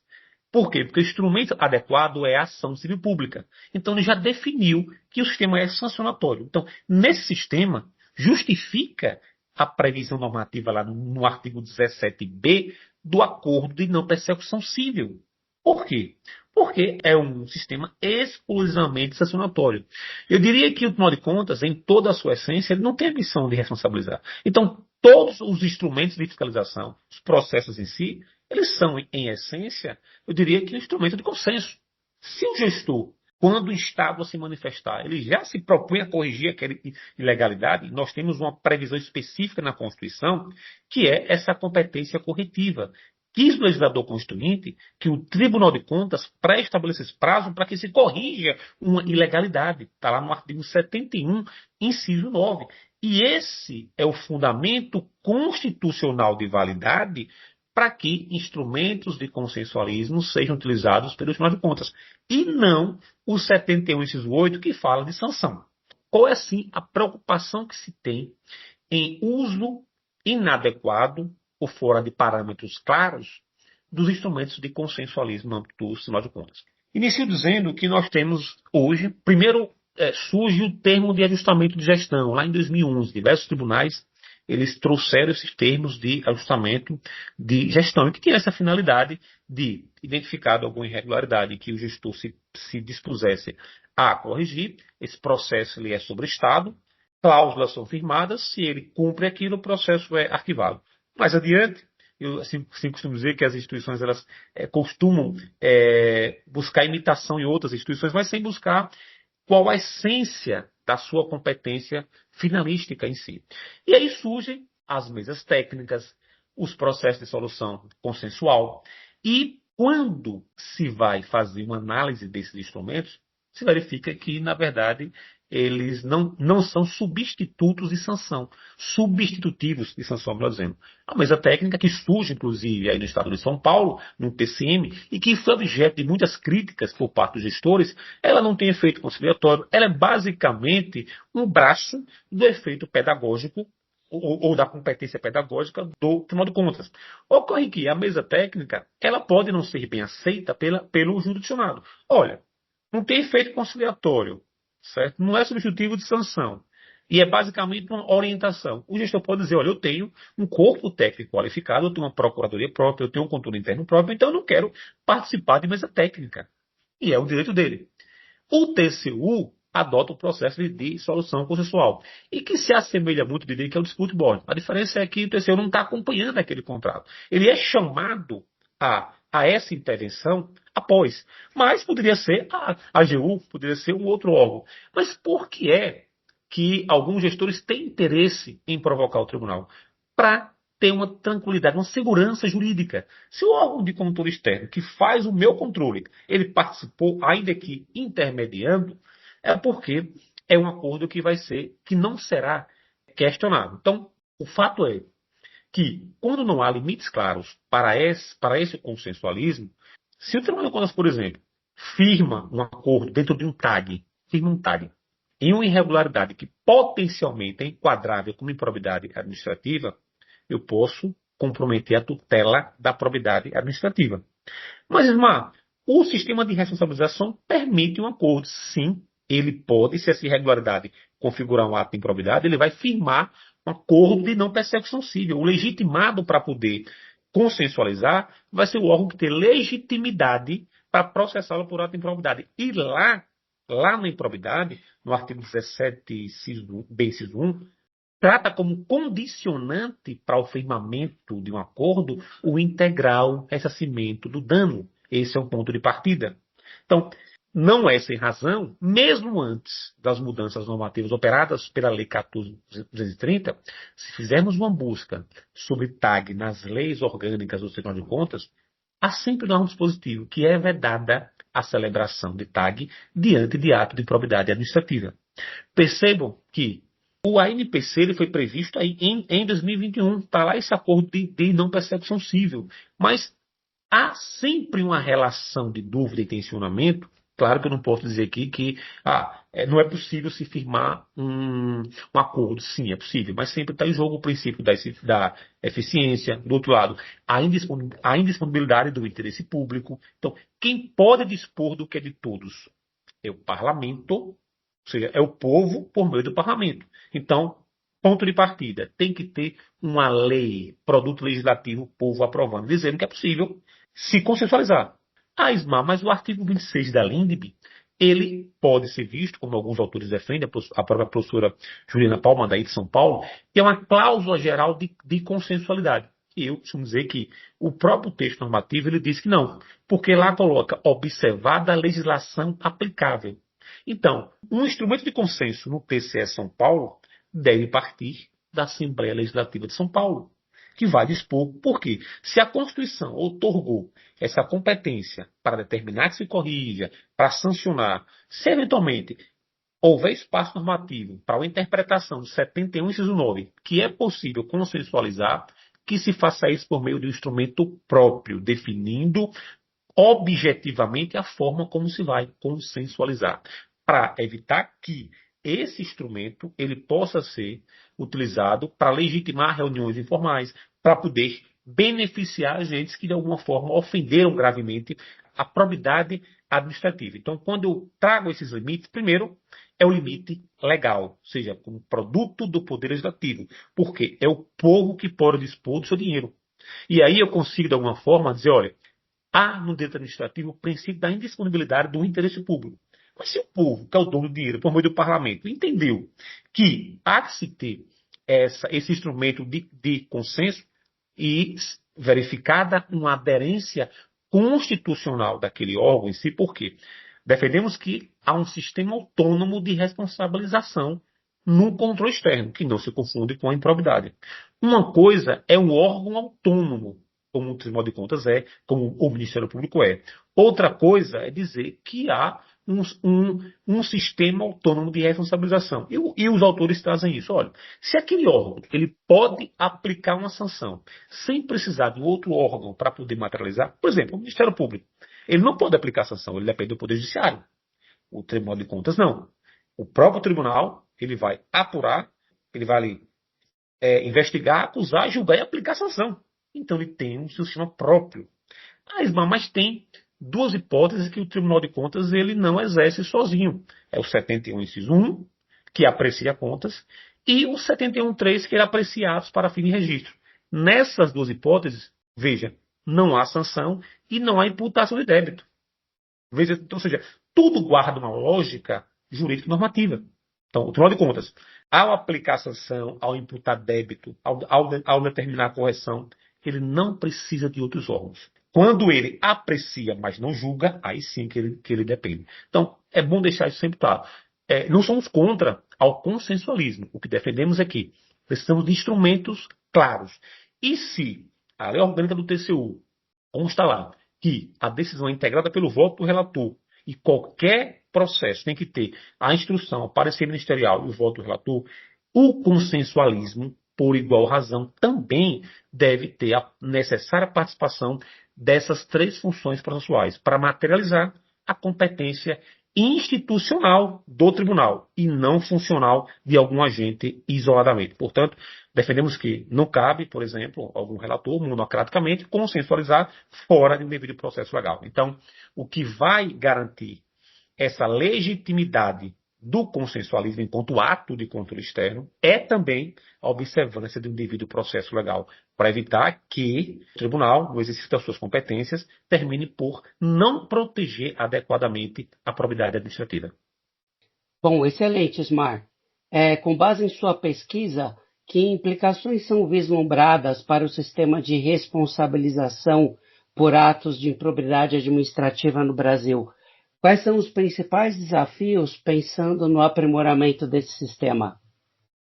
Por quê? Porque o instrumento adequado é a ação civil pública. Então, ele já definiu que o sistema é sancionatório. Então, nesse sistema, justifica a previsão normativa lá no artigo 17b do acordo de não persecução civil. Por quê? Porque é um sistema exclusivamente sancionatório. Eu diria que o Tribunal de Contas, em toda a sua essência, ele não tem a missão de responsabilizar. Então, todos os instrumentos de fiscalização, os processos em si, eles são, em essência, eu diria que um instrumento de consenso. Se o gestor, quando instável a se manifestar, ele já se propõe a corrigir aquela ilegalidade, nós temos uma previsão específica na Constituição, que é essa competência corretiva. Quis o legislador constituinte que o Tribunal de Contas pré-estabelecesse prazo para que se corrija uma ilegalidade. Está lá no artigo 71, inciso 9. E esse é o fundamento constitucional de validade para que instrumentos de consensualismo sejam utilizados pelo Tribunal de Contas. E não o 71, inciso 8, que fala de sanção. Qual é, assim, a preocupação que se tem em uso inadequado ou fora de parâmetros claros dos instrumentos de consensualismo no âmbito do Tribunal de Contas? Inicio dizendo que nós temos hoje, primeiro surge o termo de ajustamento de gestão. Lá em 2011, diversos tribunais eles trouxeram esses termos de ajustamento de gestão, que tinha essa finalidade de, identificado alguma irregularidade que o gestor se dispusesse a corrigir, esse processo ele é sobre Estado, cláusulas são firmadas, se ele cumpre aquilo, o processo é arquivado. Mais adiante, eu assim costumo dizer que as instituições elas costumam buscar imitação em outras instituições, mas sem buscar qual a essência da sua competência finalística em si. E aí surgem as mesas técnicas, os processos de solução consensual, e quando se vai fazer uma análise desses instrumentos, se verifica que, na verdade, eles não são substitutos de sanção, substitutivos de sanção, melhor dizendo. A mesa técnica que surge, inclusive, aí no estado de São Paulo, no TCM, e que foi objeto de muitas críticas por parte dos gestores, ela não tem efeito conciliatório, ela é basicamente um braço do efeito pedagógico ou da competência pedagógica do Tribunal de Contas. Ocorre que a mesa técnica ela pode não ser bem aceita pelo jurisdicionado. Olha, não tem efeito conciliatório, certo? Não é substitutivo de sanção. E é basicamente uma orientação. O gestor pode dizer, olha, eu tenho um corpo técnico qualificado, eu tenho uma procuradoria própria, eu tenho um controle interno próprio, então eu não quero participar de mesa técnica. E é o direito dele. O TCU adota o processo de solução consensual. E que se assemelha muito, diria que é o dispute board. A diferença é que o TCU não está acompanhando aquele contrato. Ele é chamado a essa intervenção após. Mas poderia ser a AGU, poderia ser um outro órgão. Mas por que é que alguns gestores têm interesse em provocar o tribunal? Para ter uma tranquilidade, uma segurança jurídica. Se o órgão de controle externo que faz o meu controle, ele participou, ainda que intermediando, é porque é um acordo que não será questionado. Então, o fato é que, quando não há limites claros para esse consensualismo, se o Tribunal de Contas, por exemplo, firma um acordo dentro de um TAG, em uma irregularidade que potencialmente é enquadrável como improbidade administrativa, eu posso comprometer a tutela da probidade administrativa. Mas, Ismar, o sistema de responsabilização permite um acordo. Sim, ele pode, se essa irregularidade configurar um ato de improbidade, ele vai firmar um acordo de não persecução civil. O legitimado para poder consensualizar vai ser o órgão que tem legitimidade para processá-lo por ato de improbidade. E lá na improbidade, no artigo 17, inciso 1, trata como condicionante para o firmamento de um acordo o integral ressarcimento do dano. Esse é um ponto de partida. Então, não é sem razão, mesmo antes das mudanças normativas operadas pela Lei 14.230, se fizermos uma busca sobre TAG nas leis orgânicas do Tribunal de Contas, há sempre um dispositivo que é vedada a celebração de TAG diante de ato de improbidade administrativa. Percebam que o ANPC ele foi previsto aí em 2021, está lá esse acordo de não persecução civil. Mas há sempre uma relação de dúvida e tensionamento. Claro que eu não posso dizer aqui que não é possível se firmar um acordo. Sim, é possível, mas sempre está em jogo o princípio da eficiência. Do outro lado, a indisponibilidade do interesse público. Então, quem pode dispor do que é de todos é o parlamento, ou seja, é o povo por meio do parlamento. Então, ponto de partida, tem que ter uma lei, produto legislativo, o povo aprovando, dizendo que é possível se consensualizar. Ismar, mas o artigo 26 da LINDB, ele pode ser visto, como alguns autores defendem, a própria professora Juliana Palma, daí de São Paulo, que é uma cláusula geral de consensualidade. E eu costumo dizer que o próprio texto normativo ele diz que não, porque lá coloca observada a legislação aplicável. Então, um instrumento de consenso no TCE São Paulo deve partir da Assembleia Legislativa de São Paulo, que vai dispor, porque se a Constituição outorgou essa competência para determinar que se corrija, para sancionar, se eventualmente houver espaço normativo para uma interpretação do 71, inciso 9, que é possível consensualizar, que se faça isso por meio de um instrumento próprio, definindo objetivamente a forma como se vai consensualizar, para evitar que esse instrumento ele possa ser utilizado para legitimar reuniões informais, para poder beneficiar agentes que de alguma forma ofenderam gravemente a probidade administrativa. Então, quando eu trago esses limites, primeiro é o limite legal, ou seja, como produto do poder legislativo, porque é o povo que pode dispor do seu dinheiro. E aí eu consigo de alguma forma dizer, olha, há no direito administrativo o princípio da indisponibilidade do interesse público. Mas se o povo, que é o dono do dinheiro, por meio do parlamento, entendeu que há que se ter esse instrumento de consenso e verificada uma aderência constitucional daquele órgão em si, por quê? Defendemos que há um sistema autônomo de responsabilização no controle externo, que não se confunde com a improbidade. Uma coisa é um órgão autônomo, como o Tribunal de Contas é, como o Ministério Público é. Outra coisa é dizer que há um sistema autônomo de responsabilização. E os autores trazem isso. Olha, se aquele órgão ele pode aplicar uma sanção sem precisar de outro órgão para poder materializar, por exemplo, o Ministério Público, ele não pode aplicar sanção, ele depende do Poder Judiciário. O Tribunal de Contas não. O próprio tribunal ele vai apurar, ele vai ali, investigar, acusar, julgar e aplicar sanção. Então ele tem um sistema próprio. Mas tem duas hipóteses que o Tribunal de Contas ele não exerce sozinho. É o 71, inciso 1, que aprecia contas, e o 71.3, que ele aprecia atos para fim de registro. Nessas duas hipóteses, veja, não há sanção e não há imputação de débito. Veja, ou seja, tudo guarda uma lógica jurídica e normativa. Então, o Tribunal de Contas, ao aplicar a sanção, ao imputar débito, ao determinar a correção, ele não precisa de outros órgãos. Quando ele aprecia, mas não julga, aí sim que ele depende. Então, é bom deixar isso sempre claro. Não somos contra ao consensualismo. O que defendemos é que precisamos de instrumentos claros. E se a lei orgânica do TCU consta lá que a decisão é integrada pelo voto do relator e qualquer processo tem que ter a instrução, o parecer ministerial e o voto do relator, o consensualismo, por igual razão, também deve ter a necessária participação dessas três funções processuais para materializar a competência institucional do tribunal e não funcional de algum agente isoladamente. Portanto, defendemos que não cabe, por exemplo, algum relator monocraticamente consensualizar fora de um devido processo legal. Então, o que vai garantir essa legitimidade do consensualismo enquanto ato de controle externo é também a observância de um devido processo legal, para evitar que o tribunal, no exercício das suas competências, termine por não proteger adequadamente a probidade administrativa. Bom, excelente, Ismar. Com base em sua pesquisa, que implicações são vislumbradas para o sistema de responsabilização por atos de improbidade administrativa no Brasil? Quais são os principais desafios pensando no aprimoramento desse sistema?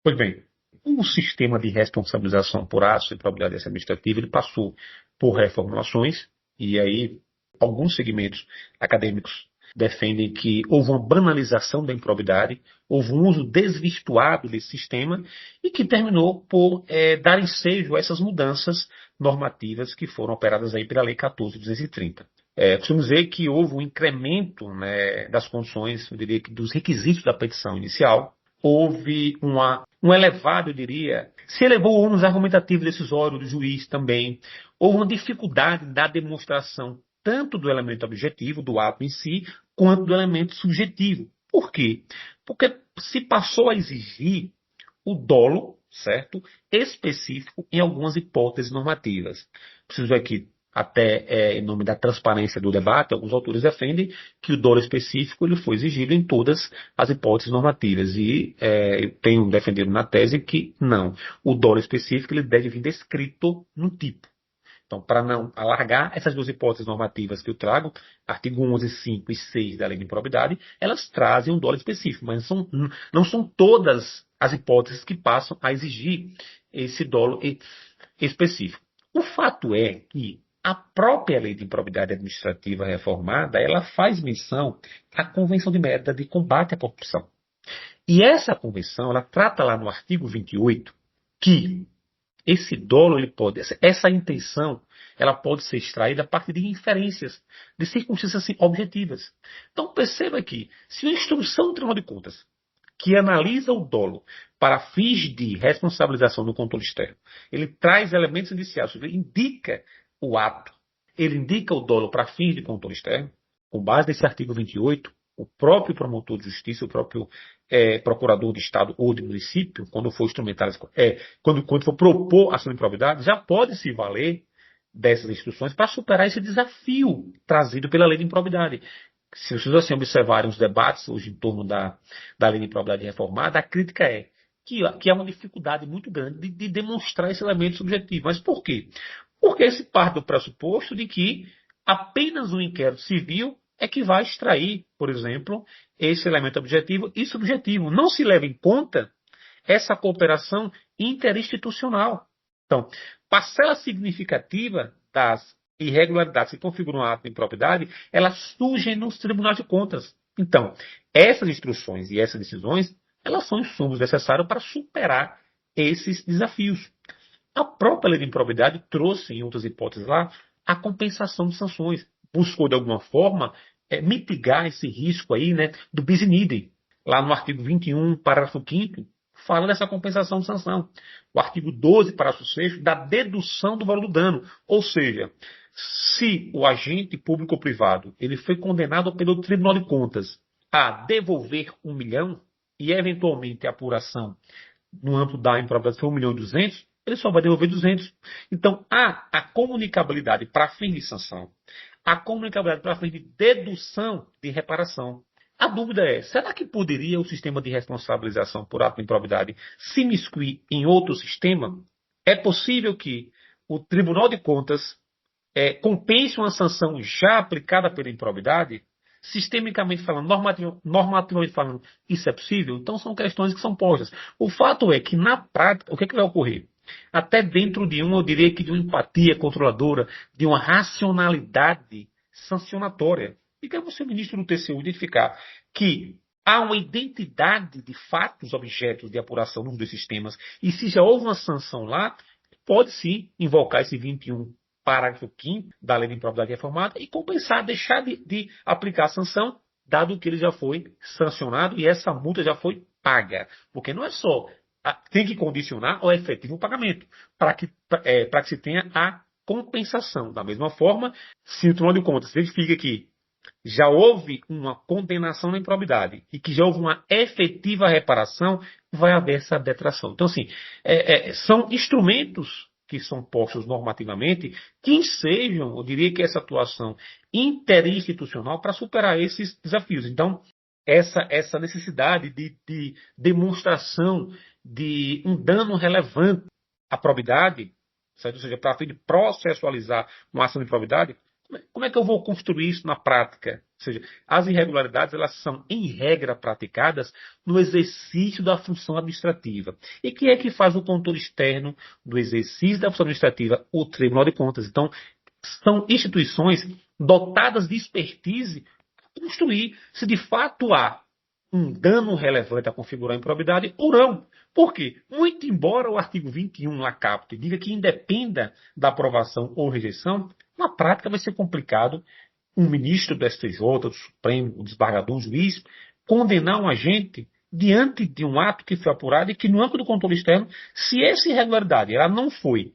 Pois bem, o sistema de responsabilização por atos de improbidade administrativa ele passou por reformulações e aí alguns segmentos acadêmicos defendem que houve uma banalização da improbidade, houve um uso desvirtuado desse sistema e que terminou por dar ensejo a essas mudanças normativas que foram operadas aí pela Lei 14.230. Costumo dizer que houve um incremento, né, das condições, eu diria que dos requisitos da petição inicial, houve um elevado, eu diria, se elevou o ônus argumentativo decisório do juiz também, houve uma dificuldade da demonstração tanto do elemento objetivo, do ato em si, quanto do elemento subjetivo. Por quê? Porque se passou a exigir o dolo, certo, específico em algumas hipóteses normativas. Preciso aqui até em nome da transparência do debate, alguns autores defendem que o dolo específico ele foi exigido em todas as hipóteses normativas. E eu tenho defendido na tese que não. O dolo específico ele deve vir descrito no tipo. Então, para não alargar essas duas hipóteses normativas que eu trago, artigo 11, 5 e 6 da Lei de Improbidade, elas trazem um dolo específico, mas não são todas as hipóteses que passam a exigir esse dolo específico. O fato é que a própria Lei de Improbidade Administrativa reformada, ela faz menção à Convenção de Mérida de Combate à Corrupção. E essa convenção, ela trata lá no artigo 28 que esse dolo, essa intenção, ela pode ser extraída a partir de inferências, de circunstâncias assim, objetivas. Então perceba que, se a instrução do Tribunal de Contas, que analisa o dolo para fins de responsabilização do controle externo, ele traz elementos indiciados, ele indica o ato, ele indica o dolo para fins de controle externo, com base nesse artigo 28, o próprio promotor de justiça, o próprio procurador de Estado ou de município, quando for instrumentalizar, quando for propor ação de improbidade, já pode se valer dessas instruções para superar esse desafio trazido pela Lei de Improbidade. Se vocês assim observarem os debates hoje em torno da Lei de Improbidade reformada, a crítica é que há uma dificuldade muito grande de demonstrar esse elemento subjetivo. Mas por quê? Porque se parte do pressuposto de que apenas um inquérito civil é que vai extrair, por exemplo, esse elemento objetivo e subjetivo. Não se leva em conta essa cooperação interinstitucional. Então, parcela significativa das irregularidades que configuram o ato de improbidade, elas surgem nos tribunais de contas. Então, essas instruções e essas decisões, elas são insumos necessários para superar esses desafios. A própria Lei de Improbidade trouxe, em outras hipóteses lá, a compensação de sanções. Buscou, de alguma forma, mitigar esse risco aí, né, do bis in idem. Lá no artigo 21, parágrafo 5º, fala dessa compensação de sanção. O artigo 12, parágrafo 6º, da dedução do valor do dano. Ou seja, se o agente público ou privado ele foi condenado pelo Tribunal de Contas a devolver 1 milhão e, eventualmente, a apuração no âmbito da improbidade foi 1.200.000, ele só vai devolver 200. Então, há a comunicabilidade para fins de sanção, a comunicabilidade para fins de dedução de reparação. A dúvida é, será que poderia o sistema de responsabilização por ato de improbidade se imiscuir em outro sistema? É possível que o Tribunal de Contas compense uma sanção já aplicada pela improbidade? Sistemicamente falando, normativamente falando, isso é possível? Então são questões que são postas. O fato é que, na prática, o que vai ocorrer? Até dentro de eu diria que de uma empatia controladora, de uma racionalidade sancionatória. E que você, ministro do TCU, identificar que há uma identidade de fatos, objetos de apuração nos dois sistemas, e se já houve uma sanção lá, pode sim invocar esse 21, parágrafo 5º da Lei de Improbidade Reformada e compensar, deixar de aplicar a sanção, dado que ele já foi sancionado e essa multa já foi paga. Porque não é só, tem que condicionar ao efetivo pagamento, para que se tenha a compensação. Da mesma forma, se o Tribunal de Contas verifica que já houve uma condenação na improbidade e que já houve uma efetiva reparação, vai haver essa detração. Então, assim, são instrumentos que são postos normativamente que ensejam, eu diria que essa atuação interinstitucional para superar esses desafios. Então, essa necessidade de demonstração de um dano relevante à probidade, certo? Ou seja, para fim de processualizar uma ação de probidade, como é que eu vou construir isso na prática? Ou seja, as irregularidades, elas são, em regra, praticadas no exercício da função administrativa. E quem é que faz o controle externo do exercício da função administrativa? O Tribunal de Contas. Então, são instituições dotadas de expertise para construir se de fato há um dano relevante a configurar a improbidade ou não. Por quê? Muito embora o artigo 21 lá capte diga que independa da aprovação ou rejeição, na prática vai ser complicado um ministro do STJ, do Supremo, um desembargador, um juiz, condenar um agente diante de um ato que foi apurado e que no âmbito do controle externo, se essa irregularidade ela não foi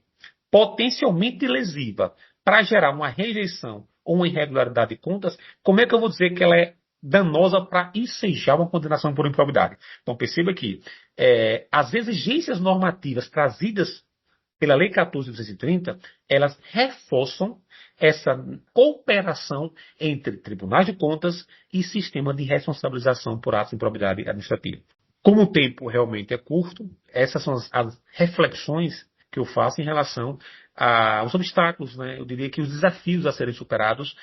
potencialmente lesiva para gerar uma rejeição ou uma irregularidade de contas, como é que eu vou dizer que ela é danosa para ensejar uma condenação por improbidade? Então perceba que as exigências normativas trazidas pela Lei 14.230, elas reforçam essa cooperação entre tribunais de contas e sistema de responsabilização por atos de improbidade administrativa. Como o tempo realmente é curto, essas são as reflexões que eu faço em relação aos obstáculos, né? Eu diria que os desafios a serem superados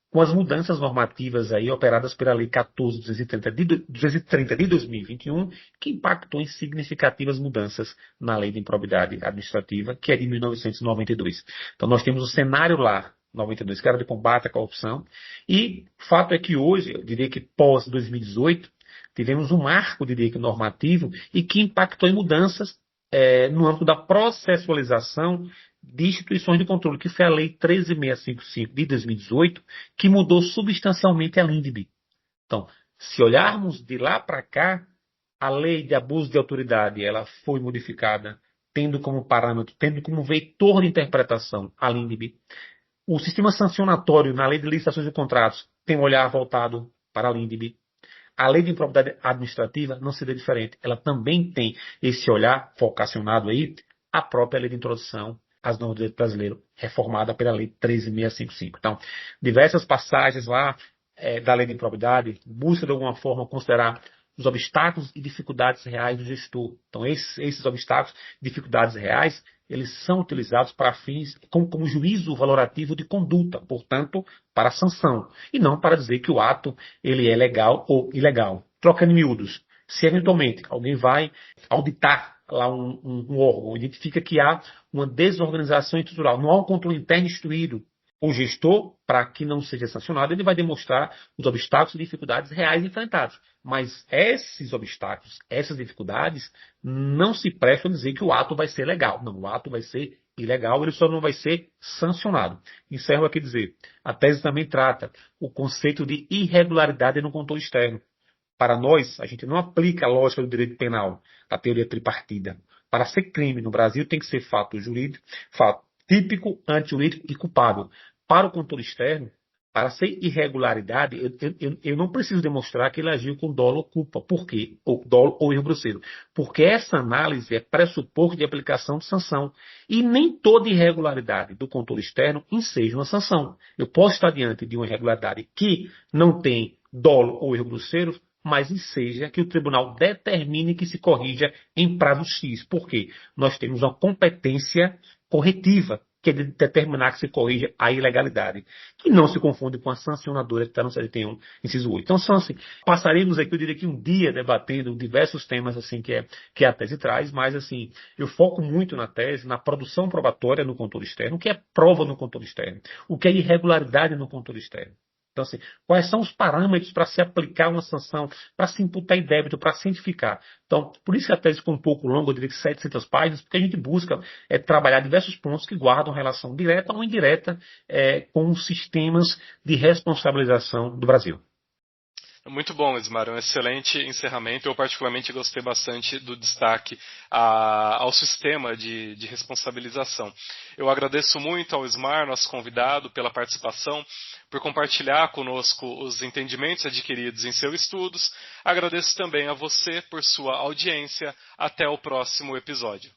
com as mudanças normativas aí operadas pela Lei 14.230 de 2021, que impactou em significativas mudanças na Lei de Improbidade Administrativa, que é de 1992. Então nós temos o cenário lá, 92, que era de combate à corrupção, e fato é que hoje, eu diria que pós 2018, tivemos um marco, eu diria que normativo, e que impactou em mudanças no âmbito da processualização de instituições de controle, que foi a Lei 13.655 de 2018, que mudou substancialmente a LINDB. Então, se olharmos de lá para cá, a Lei de Abuso de Autoridade ela foi modificada, tendo como parâmetro, tendo como vetor de interpretação a LINDB. O sistema sancionatório na Lei de Licitações de Contratos tem um olhar voltado para a LINDB. A Lei de Improbidade Administrativa não seria diferente. Ela também tem esse olhar focacionado aí à própria Lei de Introdução às Normas do Direito Brasileiro, reformada pela Lei 13.655. Então, diversas passagens lá da Lei de Improbidade busca de alguma forma considerar os obstáculos e dificuldades reais do gestor. Então, esses obstáculos e dificuldades reais, eles são utilizados para fins como juízo valorativo de conduta, portanto, para sanção, e não para dizer que o ato ele é legal ou ilegal. Trocando em miúdos, se eventualmente alguém vai auditar lá um órgão, identifica que há uma desorganização estrutural, não há um controle interno instituído, o gestor, para que não seja sancionado, ele vai demonstrar os obstáculos e dificuldades reais enfrentados. Mas esses obstáculos, essas dificuldades, não se prestam a dizer que o ato vai ser legal. Não, o ato vai ser ilegal, ele só não vai ser sancionado. Encerro aqui dizer, a tese também trata o conceito de irregularidade no controle externo. Para nós, a gente não aplica a lógica do direito penal, a teoria tripartida. Para ser crime no Brasil, tem que ser fato jurídico, fato típico, antijurídico e culpável. Para o controle externo, para ser irregularidade, eu não preciso demonstrar que ele agiu com dolo ou culpa. Por quê? Ou dolo ou erro grosseiro. Porque essa análise é pressuposto de aplicação de sanção. E nem toda irregularidade do controle externo enseja uma sanção. Eu posso estar diante de uma irregularidade que não tem dolo ou erro grosseiro, mas seja que o tribunal determine que se corrija em prazo X. Por quê? Nós temos uma competência corretiva, que é de determinar que se corrija a ilegalidade, que não se confunde com a sancionadora que está no CLT1, inciso 8. Então, são assim, passaremos aqui, eu diria que um dia debatendo diversos temas assim que a tese traz, mas assim, eu foco muito na tese, na produção probatória no controle externo, o que é prova no controle externo, o que é irregularidade no controle externo. Então, assim, quais são os parâmetros para se aplicar uma sanção, para se imputar em débito, para cientificar? Então, por isso que a tese ficou um pouco longa, eu diria que 700 páginas, porque a gente busca trabalhar diversos pontos que guardam relação direta ou indireta com os sistemas de responsabilização do Brasil. Muito bom, Ismar, um excelente encerramento. Eu particularmente gostei bastante do destaque ao sistema de responsabilização. Eu agradeço muito ao Ismar, nosso convidado, pela participação, por compartilhar conosco os entendimentos adquiridos em seus estudos. Agradeço também a você por sua audiência. Até o próximo episódio.